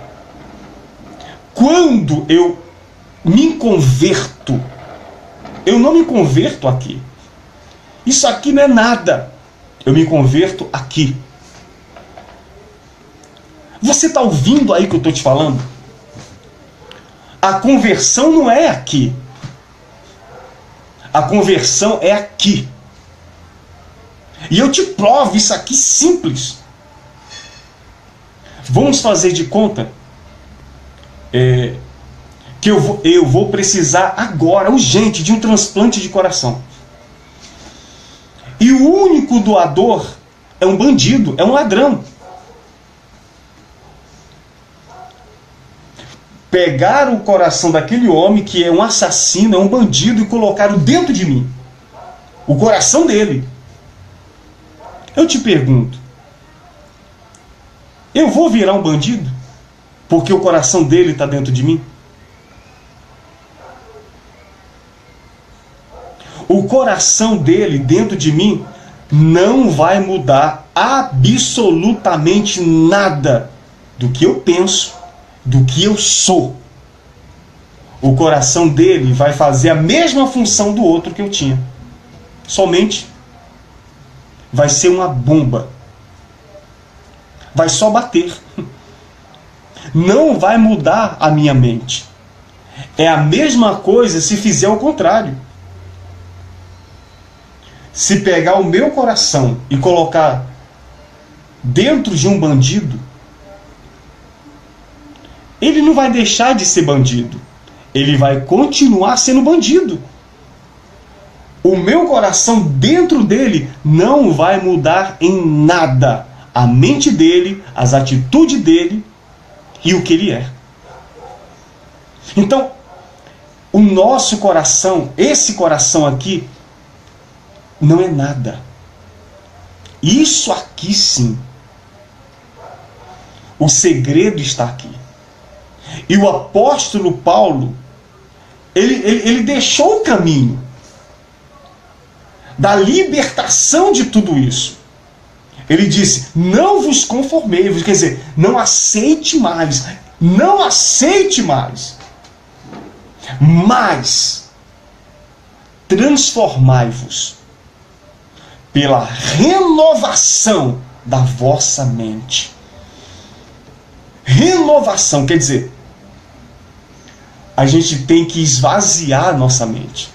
Quando eu me converto, eu não me converto aqui. Isso aqui não é nada. Eu me converto aqui. Você está ouvindo aí o que eu estou te falando? A conversão não é aqui. A conversão é aqui. E eu te provo isso aqui simples. Vamos fazer de conta que eu vou precisar agora, urgente, de um transplante de coração. E o único doador é um bandido, é um ladrão. Pegaram o coração daquele homem que é um assassino, é um bandido, e colocaram dentro de mim. O coração dele. Eu te pergunto, eu vou virar um bandido? Porque o coração dele está dentro de mim? O coração dele dentro de mim não vai mudar absolutamente nada do que eu penso, do que eu sou. O coração dele vai fazer a mesma função do outro que eu tinha. Somente vai ser uma bomba. Vai só bater. Não vai mudar a minha mente. É a mesma coisa se fizer o contrário. Se pegar o meu coração e colocar dentro de um bandido, ele não vai deixar de ser bandido. Ele vai continuar sendo bandido. O meu coração dentro dele não vai mudar em nada. A mente dele, as atitudes dele e o que ele é. Então, o nosso coração, esse coração aqui, não é nada. Isso aqui sim. O segredo está aqui. E o apóstolo Paulo, ele deixou o caminho da libertação de tudo isso. Ele disse, não vos conformei, quer dizer, não aceite mais, não aceite mais, mas transformai-vos pela renovação da vossa mente. Renovação, quer dizer, a gente tem que esvaziar a nossa mente.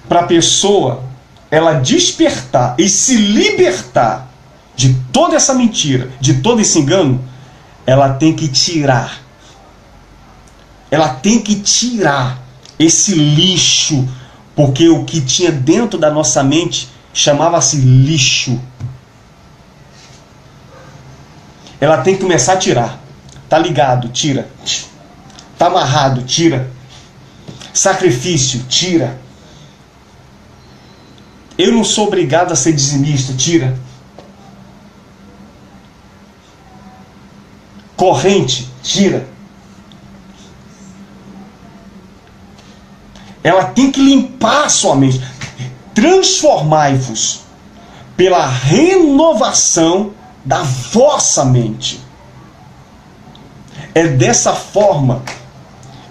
Para a pessoa, ela despertar e se libertar de toda essa mentira, de todo esse engano, ela tem que tirar. Ela tem que tirar esse lixo, porque o que tinha dentro da nossa mente chamava-se lixo. Ela tem que começar a tirar. Tá ligado? Tira. Tá amarrado? Tira. Sacrifício? Tira. Eu não sou obrigado a ser dizimista? Tira. Corrente? Tira. Ela tem que limpar a sua mente. Transformai-vos pela renovação da vossa mente. É dessa forma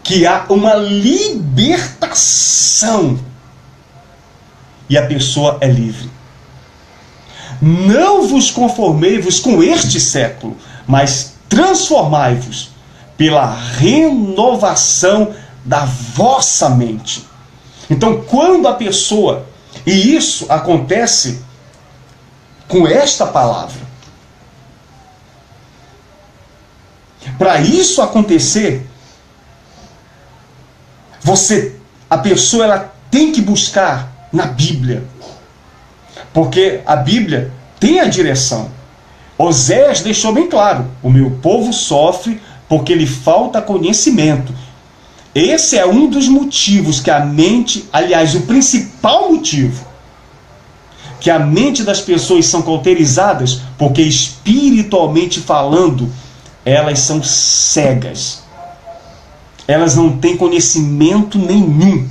que há uma libertação e a pessoa é livre. Não vos conformei-vos com este século, mas transformai-vos pela renovação da vossa mente. Então, quando a pessoa, e isso acontece com esta palavra, para isso acontecer, a pessoa ela tem que buscar na Bíblia, porque a Bíblia tem a direção. Oséias deixou bem claro: o meu povo sofre porque lhe falta conhecimento. Esse é um dos motivos que a mente, aliás, o principal motivo que a mente das pessoas são cauterizadas, porque espiritualmente falando, elas são cegas. Elas não têm conhecimento nenhum.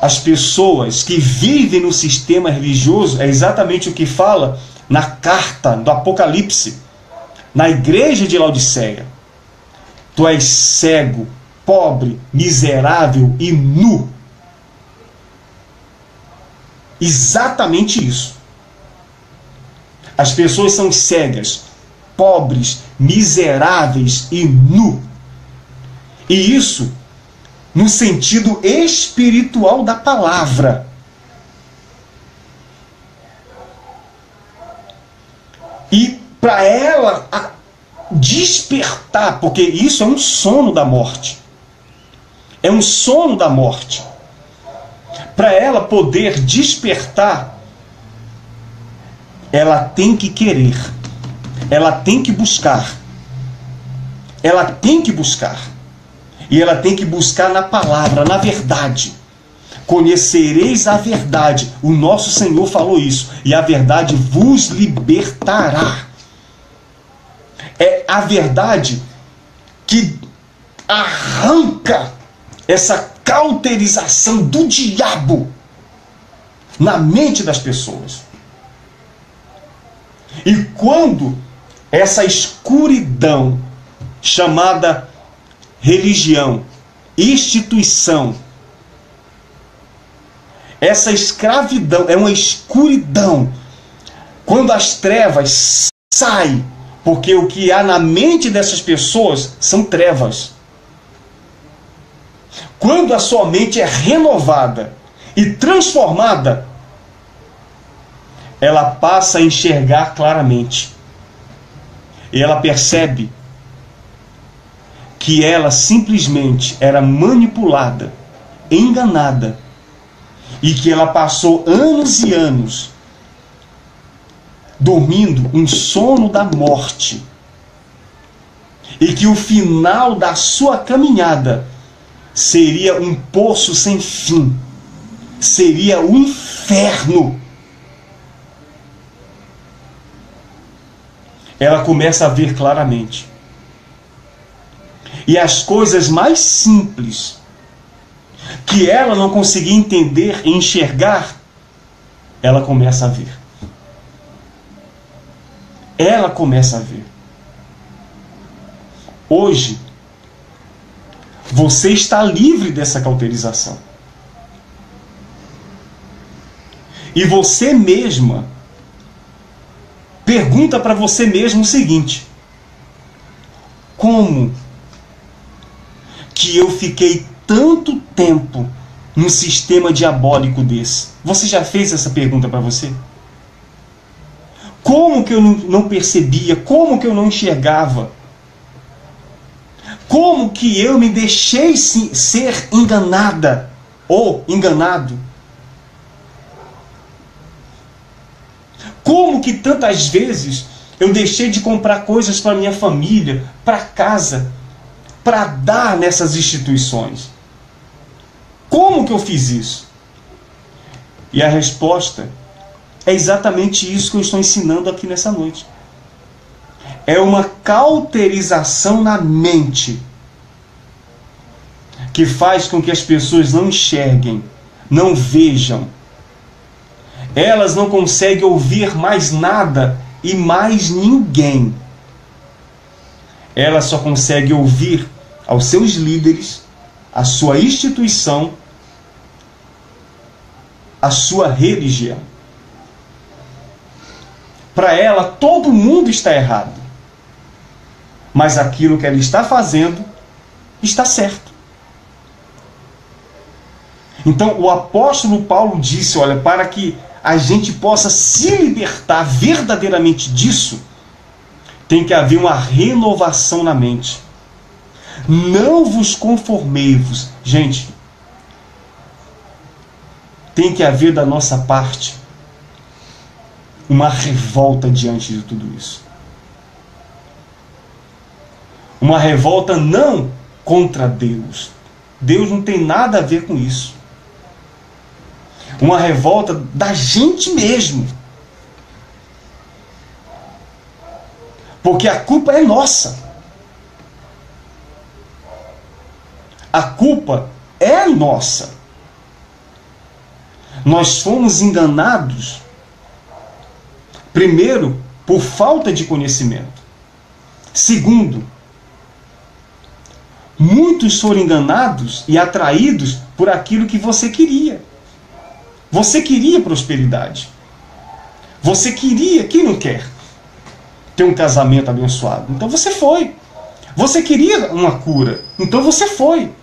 As pessoas que vivem no sistema religioso, é exatamente o que fala na carta do Apocalipse, na igreja de Laodiceia. Tu és cego, pobre, miserável e nu. Exatamente isso. As pessoas são cegas, pobres, miseráveis e nu. E isso no sentido espiritual da palavra. E para ela despertar, porque isso é um sono da morte. É um sono da morte. Para ela poder despertar, ela tem que querer, ela tem que buscar, ela tem que buscar, e ela tem que buscar na palavra, na verdade. Conhecereis a verdade, o nosso Senhor falou isso, e a verdade vos libertará. É a verdade que arranca essa cauterização do diabo na mente das pessoas. E quando essa escuridão chamada religião, instituição, essa escravidão é uma escuridão, quando as trevas saem, porque o que há na mente dessas pessoas são trevas. Quando a sua mente é renovada e transformada, ela passa a enxergar claramente. E ela percebe que ela simplesmente era manipulada, enganada, e que ela passou anos e anos dormindo um sono da morte, e que o final da sua caminhada seria um poço sem fim, seria o inferno. Ela começa a ver claramente. E as coisas mais simples que ela não conseguia entender e enxergar, ela começa a ver. Ela começa a ver. Hoje, você está livre dessa cauterização. E você mesma pergunta para você mesmo o seguinte: como que eu fiquei tanto tempo num sistema diabólico desse? Você já fez essa pergunta para você? Como que eu não percebia? Como que eu não enxergava? Como que eu me deixei ser enganada ou enganado? Como que tantas vezes eu deixei de comprar coisas para minha família, para casa, para dar nessas instituições? Como que eu fiz isso? E a resposta é exatamente isso que eu estou ensinando aqui nessa noite. É uma cauterização na mente que faz com que as pessoas não enxerguem, não vejam. Elas não conseguem ouvir mais nada e mais ninguém. Elas só conseguem ouvir aos seus líderes, a sua instituição, a sua religião. Para ela, todo mundo está errado. Mas aquilo que ela está fazendo está certo. Então o apóstolo Paulo disse, olha, para que a gente possa se libertar verdadeiramente disso, tem que haver uma renovação na mente. Não vos conformei-vos. Gente, tem que haver da nossa parte uma revolta diante de tudo isso. Uma revolta não contra Deus. Deus não tem nada a ver com isso. Uma revolta da gente mesmo. Porque a culpa é nossa. A culpa é nossa. Nós fomos enganados, primeiro, por falta de conhecimento. Segundo, muitos foram enganados e atraídos por aquilo que você queria. Você queria prosperidade. Você queria, quem não quer ter um casamento abençoado? Então você foi. Você queria uma cura, então você foi.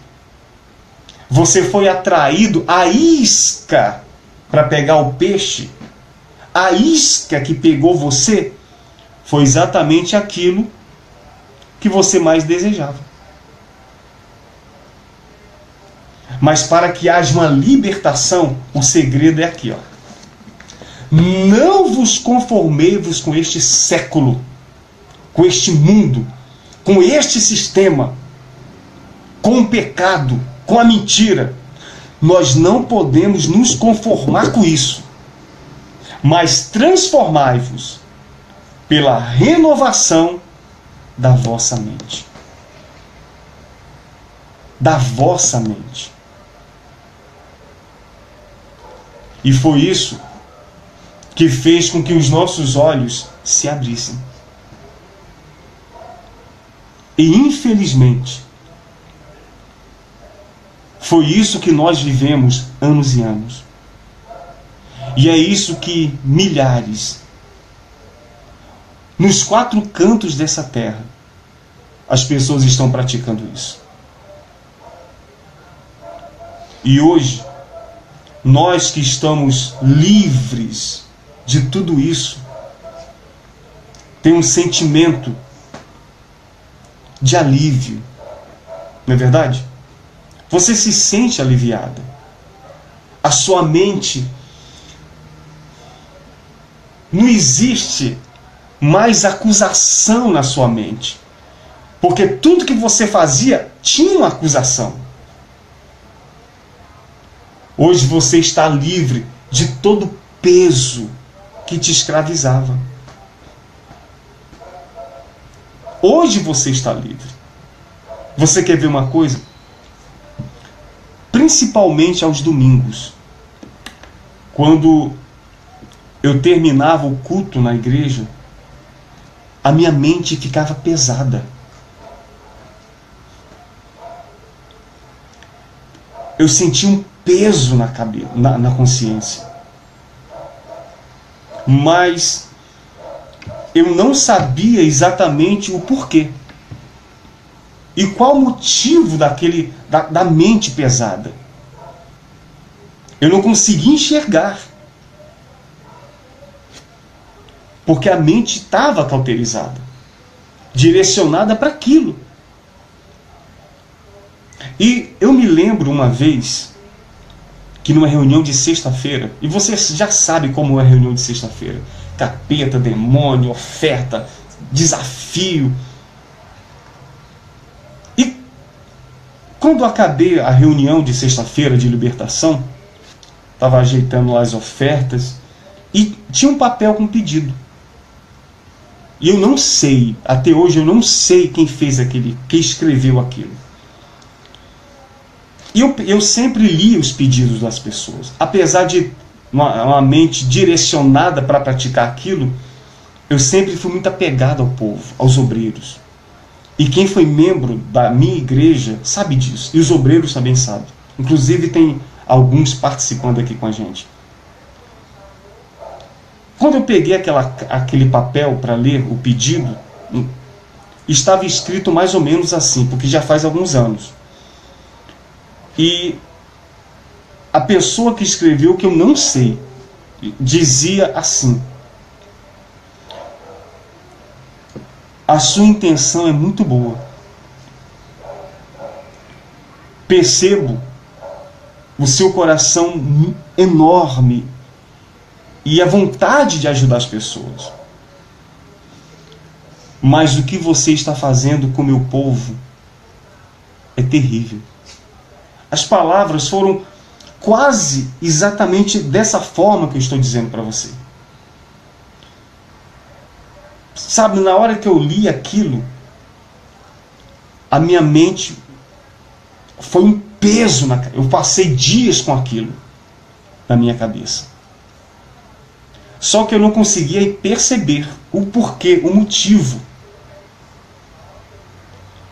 Você foi atraído à isca para pegar o peixe. A isca que pegou você foi exatamente aquilo que você mais desejava. Mas para que haja uma libertação, o segredo é aqui, ó. Não vos conformei-vos com este século, com este mundo, com este sistema, com o pecado, com a mentira. Nós não podemos nos conformar com isso, mas transformai-vos pela renovação da vossa mente. Da vossa mente. E foi isso que fez com que os nossos olhos se abrissem. E infelizmente, foi isso que nós vivemos anos e anos. E é isso que milhares, nos 4 cantos dessa terra, as pessoas estão praticando isso. E hoje, nós que estamos livres de tudo isso, tem um sentimento de alívio, não é verdade? Você se sente aliviada. A sua mente, não existe mais acusação na sua mente, porque tudo que você fazia tinha uma acusação. Hoje você está livre de todo peso que te escravizava. Hoje você está livre. Você quer ver uma coisa? Principalmente aos domingos, quando eu terminava o culto na igreja, a minha mente ficava pesada. Eu sentia um peso na cabeça, na consciência. Mas eu não sabia exatamente o porquê. E qual o motivo da mente pesada. Eu não conseguia enxergar. Porque a mente estava cauterizada, direcionada para aquilo. E eu me lembro uma vez que numa reunião de sexta-feira, e você já sabe como é a reunião de sexta-feira, capeta, demônio, oferta, desafio. E quando acabei a reunião de sexta-feira de libertação, estava ajeitando lá as ofertas e tinha um papel com pedido. E eu não sei, até hoje eu não sei quem fez aquele, quem escreveu aquilo. E eu sempre li os pedidos das pessoas. Apesar de uma mente direcionada para praticar aquilo, eu sempre fui muito apegado ao povo, aos obreiros. E quem foi membro da minha igreja sabe disso. E os obreiros também sabem. Inclusive tem alguns participando aqui com a gente. Quando eu peguei aquele papel para ler o pedido, estava escrito mais ou menos assim, porque já faz alguns anos. E a pessoa que escreveu, que eu não sei, dizia assim: a sua intenção é muito boa. Percebo o seu coração enorme e a vontade de ajudar as pessoas. Mas o que você está fazendo com o meu povo é terrível. As palavras foram quase exatamente dessa forma que eu estou dizendo para você. Sabe, na hora que eu li aquilo, a minha mente foi um peso. Eu passei dias com aquilo na minha cabeça. Só que eu não conseguia perceber o porquê, o motivo.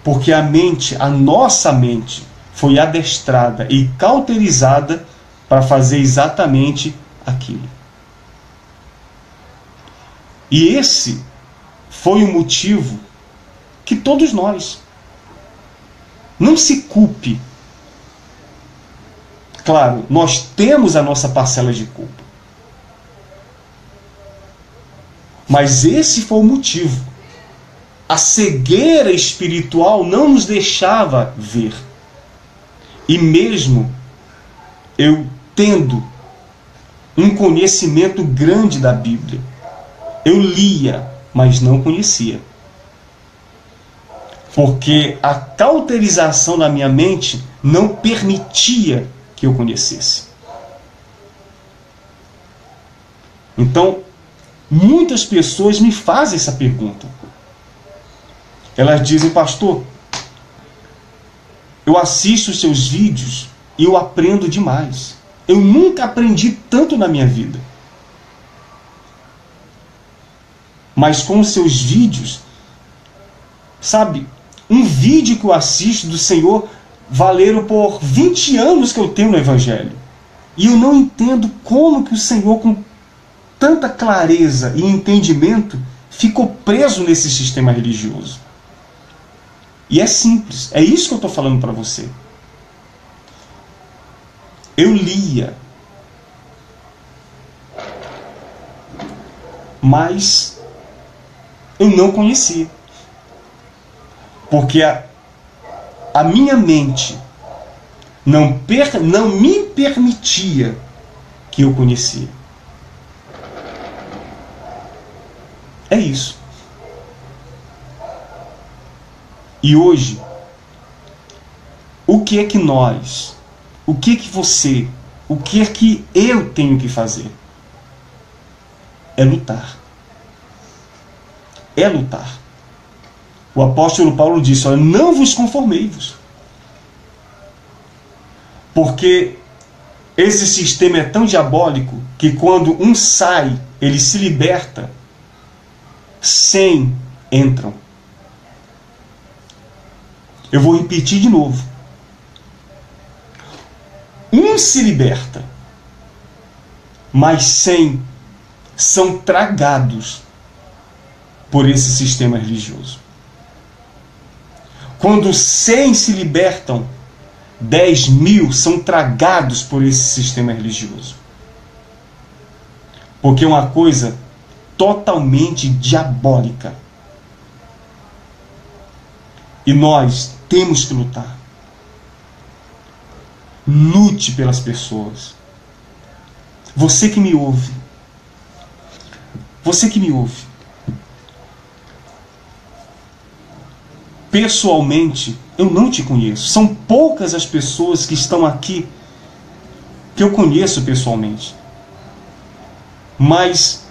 Porque a mente, a nossa mente, foi adestrada e cauterizada para fazer exatamente aquilo. E esse foi o motivo que todos nós, não se culpe. Claro, nós temos a nossa parcela de culpa. Mas esse foi o motivo. A cegueira espiritual não nos deixava ver. E mesmo eu tendo um conhecimento grande da Bíblia, eu lia, mas não conhecia. Porque a cauterização da minha mente não permitia que eu conhecesse. Então, muitas pessoas me fazem essa pergunta. Elas dizem: pastor, eu assisto os seus vídeos e eu aprendo demais. Eu nunca aprendi tanto na minha vida. Mas com os seus vídeos, sabe, um vídeo que eu assisto do Senhor valeram por 20 anos que eu tenho no Evangelho. E eu não entendo como que o Senhor, com tanta clareza e entendimento, ficou preso nesse sistema religioso. E é simples, é isso que eu estou falando para você. Eu lia, mas eu não conhecia. Porque a minha mente não me permitia que eu conhecia. É isso. E hoje, o que é que nós, o que é que você, o que é que eu tenho que fazer? É lutar. É lutar. O apóstolo Paulo disse: olha, não vos conformei-vos. Porque esse sistema é tão diabólico que quando um sai, ele se liberta, 100 entram. Eu vou repetir de novo. Um se liberta, mas 100 são tragados por esse sistema religioso. Quando 100 se libertam, 10.000 são tragados por esse sistema religioso. Porque é uma coisa totalmente diabólica. E nós temos que lutar. Lute pelas pessoas. Você que me ouve. Você que me ouve. Pessoalmente, eu não te conheço. São poucas as pessoas que estão aqui que eu conheço pessoalmente. Mas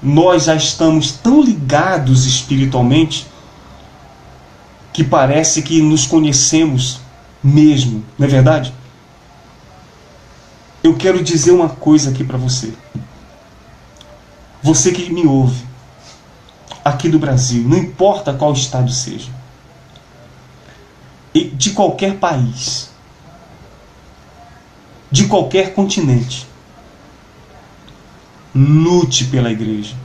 nós já estamos tão ligados espiritualmente que parece que nos conhecemos mesmo, não é verdade? Eu quero dizer uma coisa aqui para você. Você que me ouve, aqui do Brasil, não importa qual estado seja, e de qualquer país, de qualquer continente, lute pela igreja.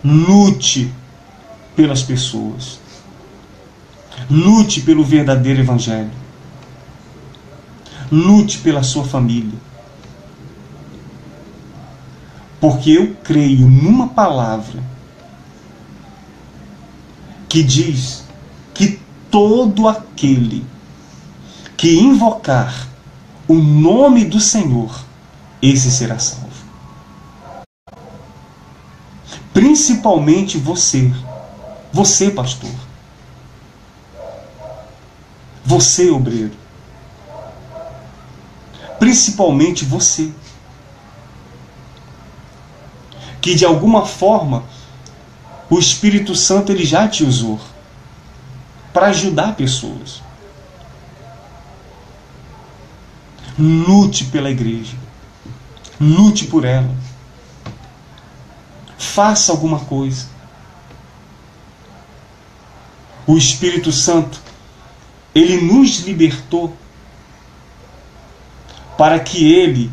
Lute pelas pessoas. Lute pelo verdadeiro evangelho. Lute pela sua família. Porque eu creio numa palavra que diz que todo aquele que invocar o nome do Senhor, esse será salvo. Principalmente você. Você, pastor. Você, obreiro. Principalmente você. Que de alguma forma o Espírito Santo ele já te usou para ajudar pessoas. Lute pela igreja. Lute por ela. Faça alguma coisa. O Espírito Santo, ele nos libertou para que ele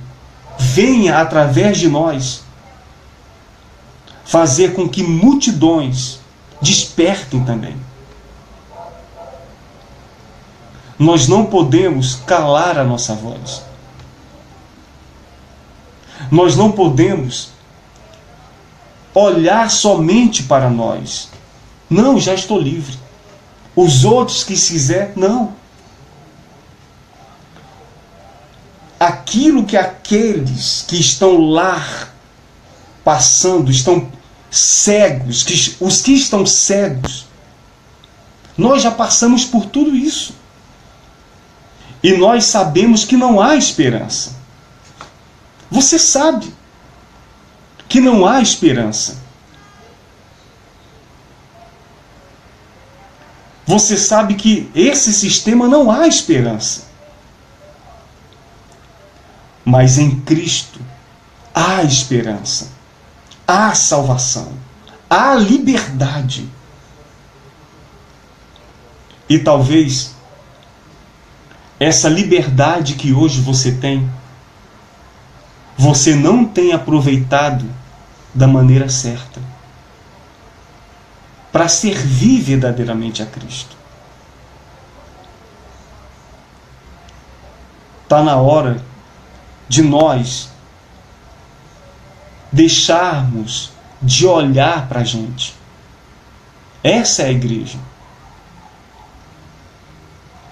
venha através de nós fazer com que multidões despertem também. Nós não podemos calar a nossa voz. Nós não podemos olhar somente para nós. Não, já estou livre. Os outros que fizer, não. Aquilo que aqueles que estão lá passando, estão cegos, os que estão cegos, nós já passamos por tudo isso. E nós sabemos que não há esperança. Você sabe que não há esperança. Você sabe que esse sistema não há esperança. Mas em Cristo há esperança, há salvação, há liberdade. E talvez essa liberdade que hoje você tem, você não tenha aproveitado da maneira certa para servir verdadeiramente a Cristo. Está na hora de nós deixarmos de olhar para a gente. Essa é a igreja.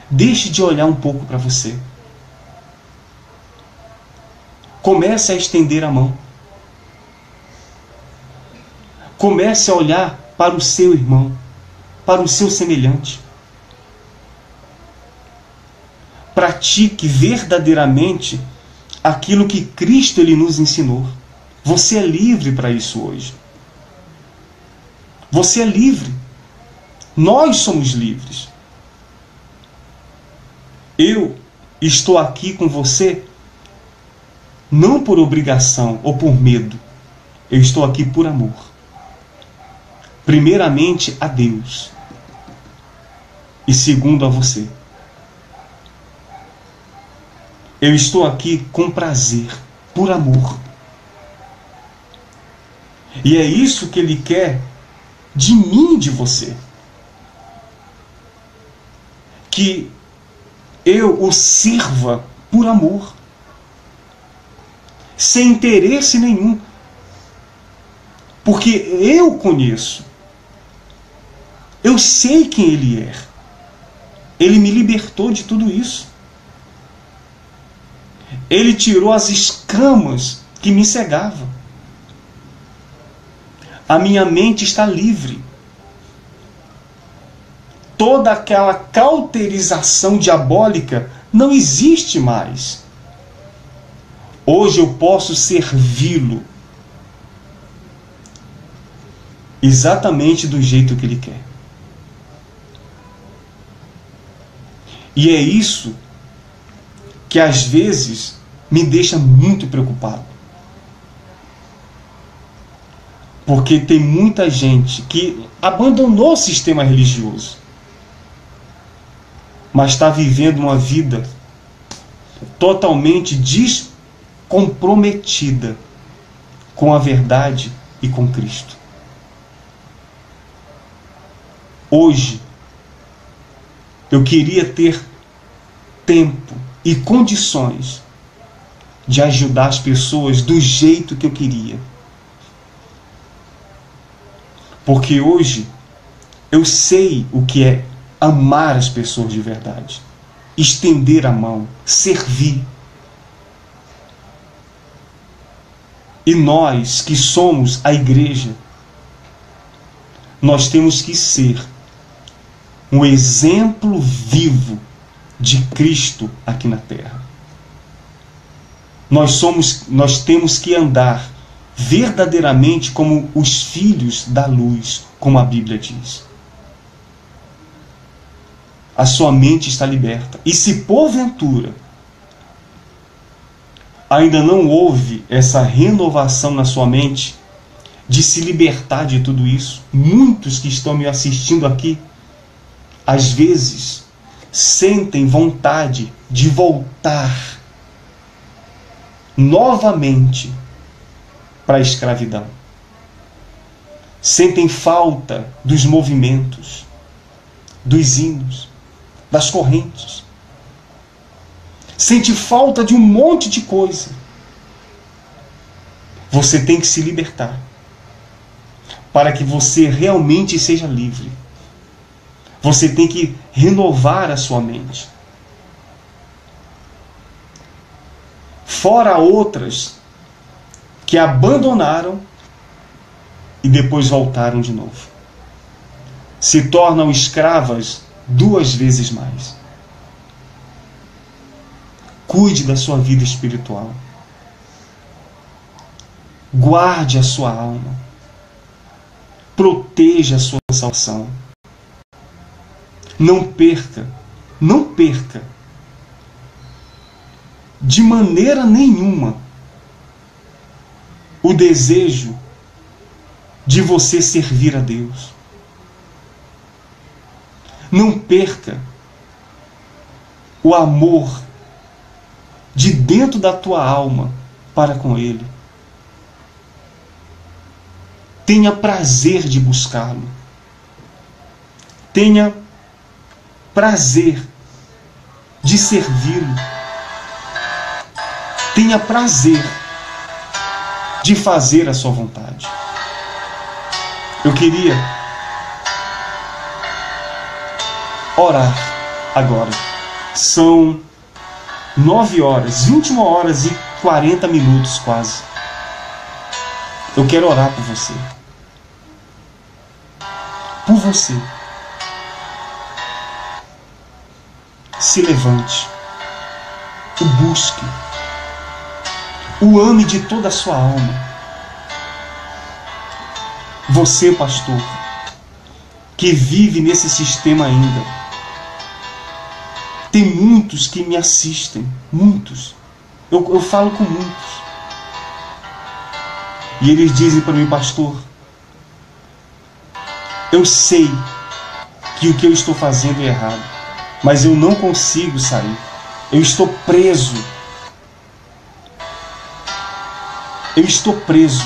Deixe de olhar um pouco para você. Comece a estender a mão. Comece a olhar para o seu irmão, para o seu semelhante. Pratique verdadeiramente aquilo que Cristo ele nos ensinou. Você é livre para isso hoje. Você é livre. Nós somos livres. Eu estou aqui com você não por obrigação ou por medo. Eu estou aqui por amor. Primeiramente a Deus. E segundo a você. Eu estou aqui com prazer, por amor. E é isso que Ele quer de mim e de você. Que eu o sirva por amor. Sem interesse nenhum. Porque eu conheço. Eu sei quem Ele é. Ele me libertou de tudo isso. Ele tirou as escamas que me cegavam. A minha mente está livre. Toda aquela cauterização diabólica não existe mais. Hoje eu posso servi-lo exatamente do jeito que Ele quer. E é isso que às vezes me deixa muito preocupado. Porque tem muita gente que abandonou o sistema religioso, mas está vivendo uma vida totalmente descomprometida com a verdade e com Cristo. Hoje, eu queria ter tempo e condições de ajudar as pessoas do jeito que eu queria. Porque hoje eu sei o que é amar as pessoas de verdade, estender a mão, servir. E nós que somos a igreja, nós temos que ser um exemplo vivo de Cristo aqui na terra. Nós temos que andar verdadeiramente como os filhos da luz, como a Bíblia diz. A sua mente está liberta. E se porventura ainda não houve essa renovação na sua mente, de se libertar de tudo isso, muitos que estão me assistindo aqui, às vezes, sentem vontade de voltar novamente para a escravidão. Sentem falta dos movimentos, dos hinos, das correntes. Sente falta de um monte de coisa. Você tem que se libertar. para que você realmente seja livre. Você tem que renovar a sua mente. Fora outras que abandonaram e depois voltaram de novo. Se tornam escravas 2 vezes mais. Cuide da sua vida espiritual. Guarde a sua alma. Proteja a sua salvação. Não perca de maneira nenhuma o desejo de você servir a Deus. Não perca o amor de dentro da tua alma para com Ele. Tenha prazer de buscá-lo. Tenha prazer de servi-lo. Tenha prazer de fazer a sua vontade. Eu queria orar agora. São 9 horas, 21 horas e 40 minutos quase. Eu quero orar por você. Por você. Se levante. O busque. O ame de toda a sua alma. Você, pastor, que vive nesse sistema ainda. Tem muitos que me assistem. Muitos. Eu falo com muitos. E eles dizem para mim, pastor, eu sei que o que eu estou fazendo é errado, mas eu não consigo sair. Eu estou preso. Eu estou preso.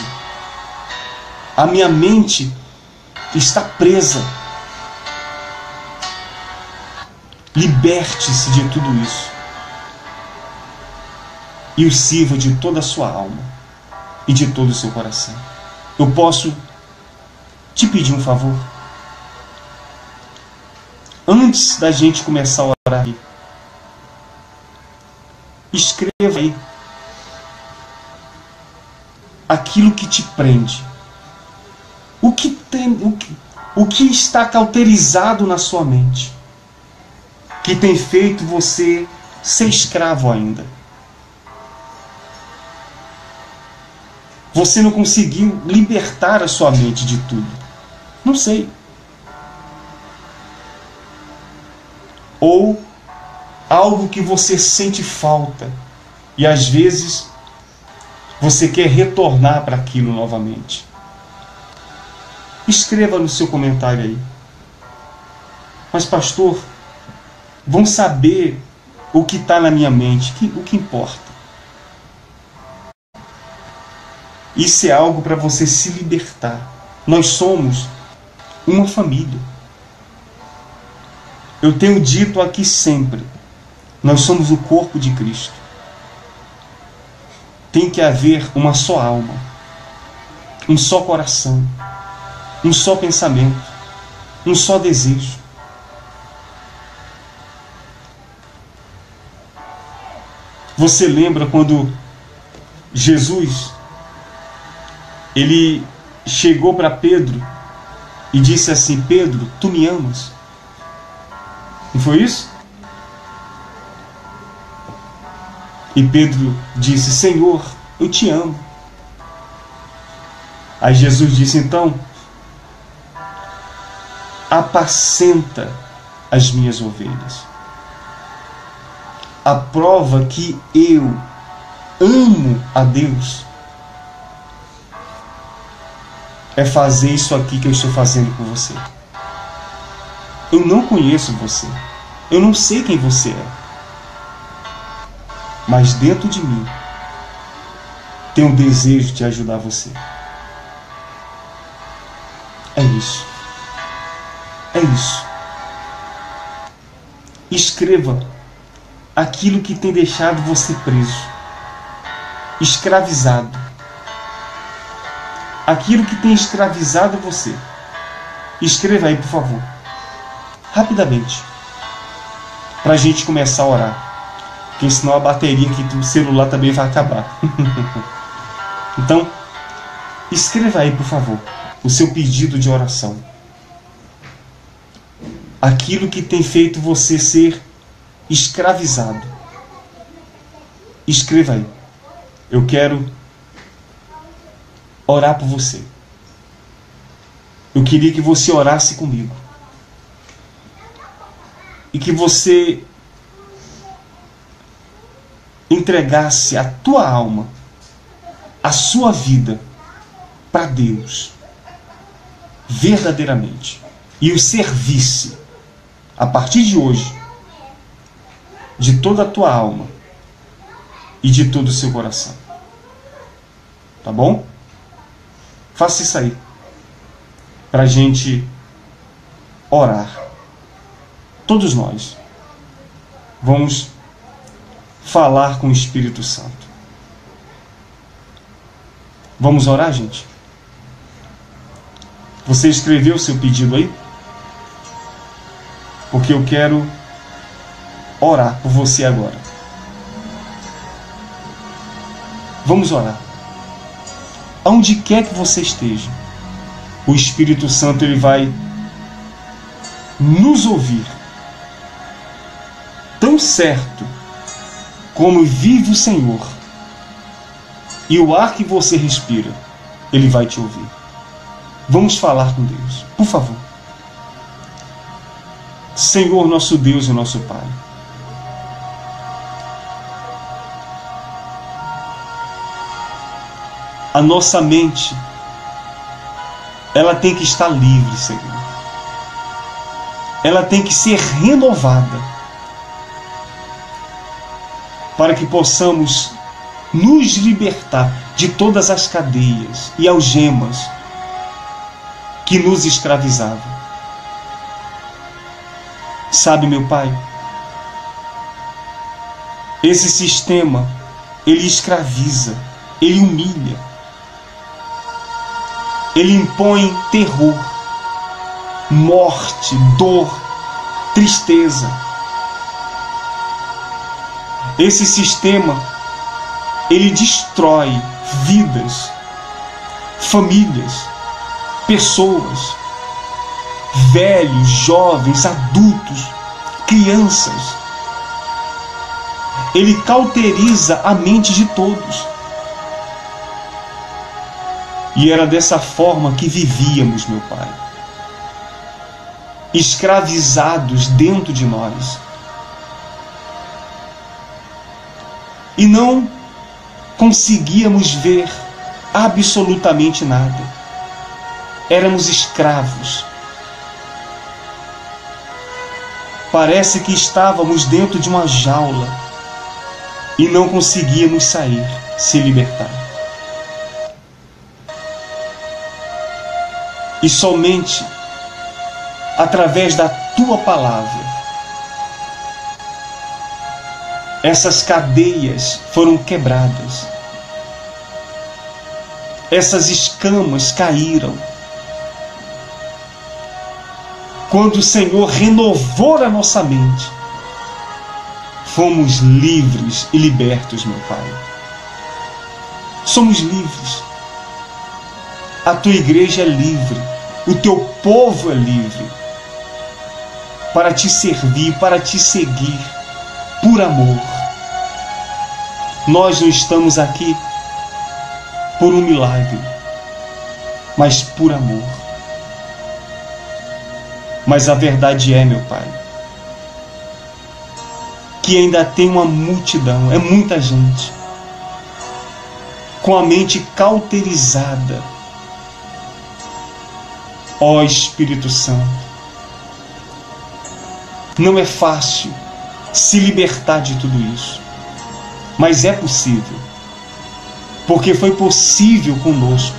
A minha mente está presa. Liberte-se de tudo isso. E o sirva de toda a sua alma e de todo o seu coração. Eu posso te pedir um favor? Antes da gente começar a orar aqui, escreva aí aquilo que te prende. O que está cauterizado na sua mente, que tem feito você ser escravo ainda. Você não conseguiu libertar a sua mente de tudo. Não sei. Ou algo que você sente falta e às vezes você quer retornar para aquilo novamente. Escreva no seu comentário aí. Mas pastor, vão saber o que está na minha mente, o que importa. Isso é algo para você se libertar. Nós somos uma família. Eu tenho dito aqui sempre, nós somos o corpo de Cristo. Tem que haver uma só alma, um só coração, um só pensamento, um só desejo. Você lembra quando Jesus, ele chegou para Pedro e disse assim: Pedro, tu me amas? Não foi isso? E Pedro disse: Senhor, eu te amo. Aí Jesus disse: então, apacenta as minhas ovelhas. A prova que eu amo a Deus é fazer isso aqui que eu estou fazendo com você. Eu não conheço você. Eu não sei quem você é. Mas dentro de mim tem um desejo de ajudar você. É isso. É isso. Escreva aquilo que tem deixado você preso, escravizado. aquilo que tem escravizado você. Escreva aí, por favor, rapidamente, para a gente começar a orar, porque senão a bateria aqui do celular também vai acabar. Então, escreva aí, por favor, o seu pedido de oração. Aquilo que tem feito você ser escravizado. Escreva aí. Eu quero orar por você. Eu queria que você orasse comigo. E que você entregasse a tua alma, a sua vida para Deus, verdadeiramente. E o servisse, a partir de hoje, de toda a tua alma e de todo o seu coração. Tá bom? Faça isso aí, para a gente orar. Todos nós vamos falar com o Espírito Santo. Vamos orar, gente? Você escreveu o seu pedido aí? Porque eu quero orar por você agora. Vamos orar. Aonde quer que você esteja, o Espírito Santo ele vai nos ouvir. Tão certo como vive o Senhor e o ar que você respira, ele vai te ouvir. Vamos falar com Deus, por favor. Senhor, nosso Deus e nosso Pai, a nossa mente, ela tem que estar livre, Senhor. Ela tem que ser renovada, para que possamos nos libertar de todas as cadeias e algemas que nos escravizavam. Sabe, meu Pai, esse sistema, ele escraviza, ele humilha, ele impõe terror, morte, dor, tristeza. Esse sistema, ele destrói vidas, famílias, pessoas, velhos, jovens, adultos, crianças. Ele cauteriza a mente de todos. E era dessa forma que vivíamos, meu Pai, escravizados dentro de nós. E não conseguíamos ver absolutamente nada. Éramos escravos. Parece que estávamos dentro de uma jaula e não conseguíamos sair, se libertar. E somente através da Tua Palavra essas cadeias foram quebradas. Essas escamas caíram. Quando o Senhor renovou a nossa mente, fomos livres e libertos, meu Pai. Somos livres. A Tua igreja é livre. O Teu povo é livre. Para Te servir, para Te seguir, por amor. Nós não estamos aqui por um milagre, mas por amor. Mas a verdade é, meu Pai, que ainda tem uma multidão, é muita gente, com a mente cauterizada. Ó Espírito Santo, não é fácil se libertar de tudo isso, mas é possível, porque foi possível conosco.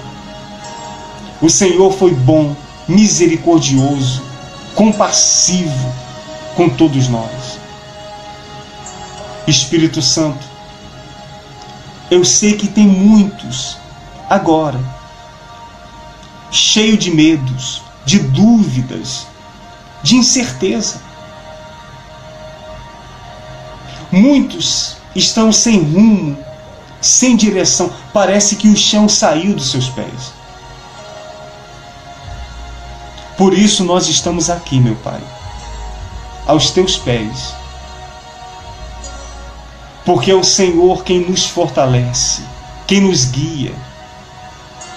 O Senhor foi bom, misericordioso, compassivo com todos nós. Espírito Santo, eu sei que tem muitos agora cheio de medos, de dúvidas, de incerteza. Muitos estão sem rumo, sem direção. Parece que o chão saiu dos seus pés. Por isso nós estamos aqui, meu Pai, aos teus pés. Porque é o Senhor quem nos fortalece, quem nos guia,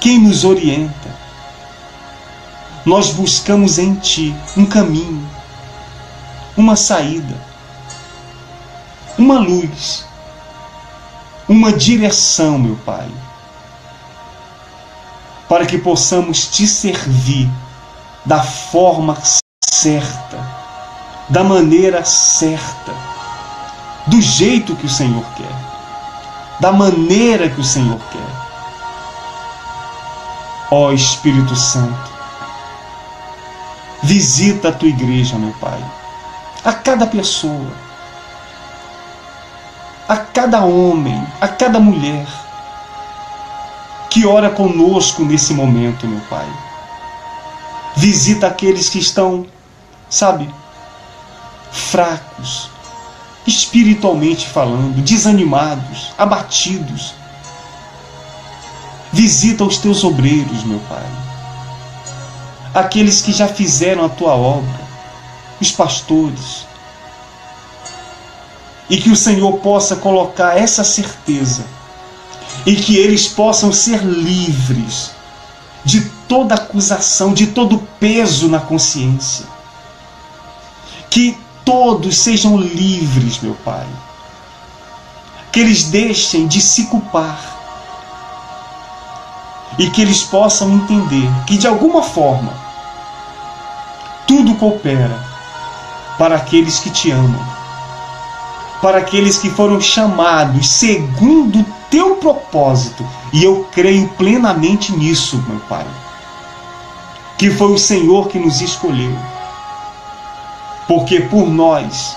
quem nos orienta. Nós buscamos em Ti um caminho, uma saída, uma luz, uma direção, meu Pai, para que possamos Te servir da forma certa, da maneira certa, do jeito que o Senhor quer, da maneira que o Senhor quer. Ó Espírito Santo, visita a Tua igreja, meu Pai, a cada pessoa, a cada homem, a cada mulher que ora conosco nesse momento, meu Pai. Visita aqueles que estão, fracos, espiritualmente falando, desanimados, abatidos. Visita os Teus obreiros, meu Pai. Aqueles que já fizeram a Tua obra, os pastores. E que o Senhor possa colocar essa certeza e que eles possam ser livres de toda acusação, de todo peso na consciência. Que todos sejam livres, meu Pai. Que eles deixem de se culpar. E que eles possam entender que, de alguma forma, tudo coopera para aqueles que Te amam, para aqueles que foram chamados segundo o Teu propósito. E eu creio plenamente nisso, meu Pai, que foi o Senhor que nos escolheu, porque por nós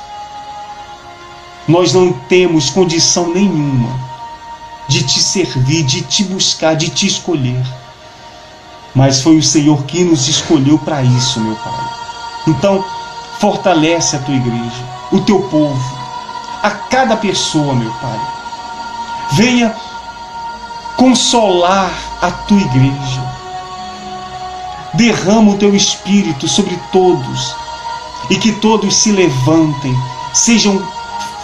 não temos condição nenhuma de Te servir, de Te buscar, de Te escolher, mas foi o Senhor que nos escolheu para isso, meu Pai. Então, fortalece a Tua igreja, o Teu povo, a cada pessoa, meu Pai. Venha consolar a Tua igreja. Derrama o Teu Espírito sobre todos e que todos se levantem, sejam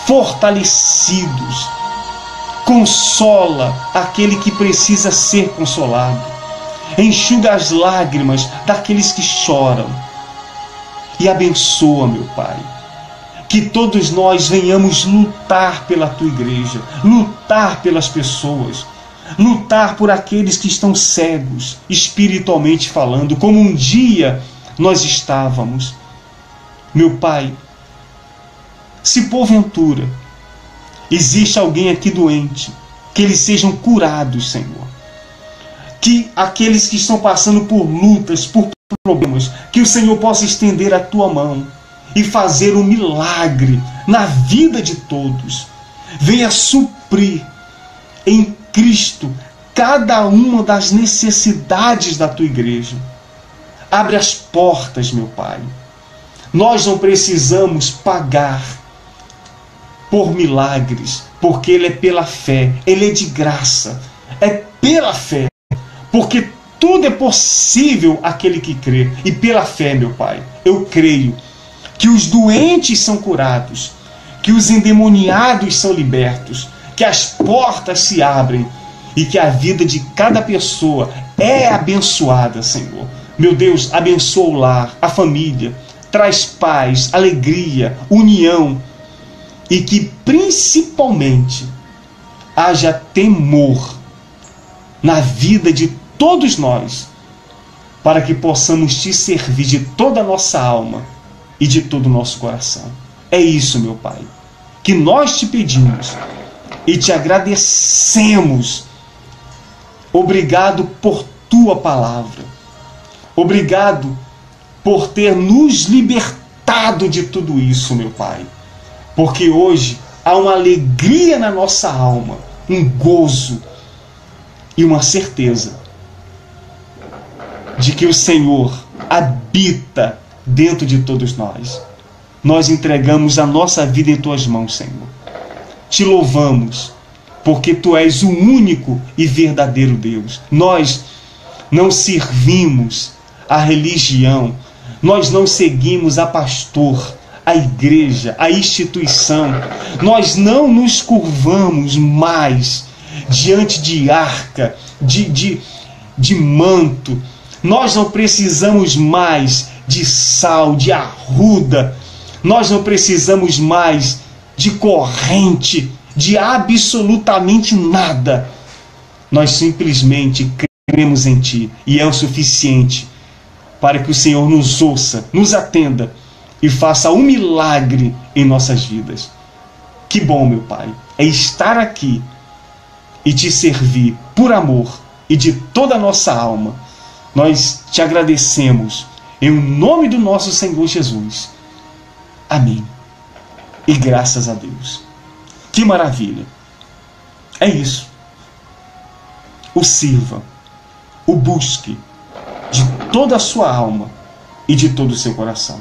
fortalecidos. Consola aquele que precisa ser consolado. Enxuga as lágrimas daqueles que choram. E abençoa, meu Pai, que todos nós venhamos lutar pela Tua igreja, lutar pelas pessoas, lutar por aqueles que estão cegos, espiritualmente falando, como um dia nós estávamos. Meu Pai, se porventura existe alguém aqui doente, que eles sejam curados, Senhor. Que aqueles que estão passando por lutas, por problemas, que o Senhor possa estender a Tua mão e fazer um milagre na vida de todos. Venha suprir em Cristo cada uma das necessidades da Tua igreja. Abre as portas, meu Pai. Nós não precisamos pagar por milagres, porque Ele é pela fé, Ele é de graça, é pela fé, porque tudo é possível àquele que crê. E pela fé, meu Pai, eu creio que os doentes são curados, que os endemoniados são libertos, que as portas se abrem e que a vida de cada pessoa é abençoada, Senhor. Meu Deus, abençoa o lar, a família, traz paz, alegria, união e que principalmente haja temor na vida de todos nós, para que possamos Te servir de toda a nossa alma e de todo o nosso coração. É isso, meu Pai, que nós Te pedimos e Te agradecemos. Obrigado por Tua palavra. Obrigado por ter nos libertado de tudo isso, meu Pai. Porque hoje há uma alegria na nossa alma, um gozo e uma certeza de que o Senhor habita dentro de todos nós. Nós entregamos a nossa vida em tuas mãos, Senhor. Te louvamos, porque tu és o único e verdadeiro Deus. Nós não servimos a religião, nós não seguimos a pastor, a igreja, a instituição. Nós não nos curvamos mais diante de arca, de manto. Nós não precisamos mais de sal, de arruda. Nós não precisamos mais de corrente, de absolutamente nada. Nós simplesmente cremos em Ti, e é o suficiente para que o Senhor nos ouça, nos atenda e faça um milagre em nossas vidas. Que bom, meu Pai, é estar aqui e Te servir por amor e de toda a nossa alma. Nós Te agradecemos em nome do nosso Senhor Jesus. Amém. E graças a Deus. Que maravilha. É isso. O sirva, o busque de toda a sua alma e de todo o seu coração.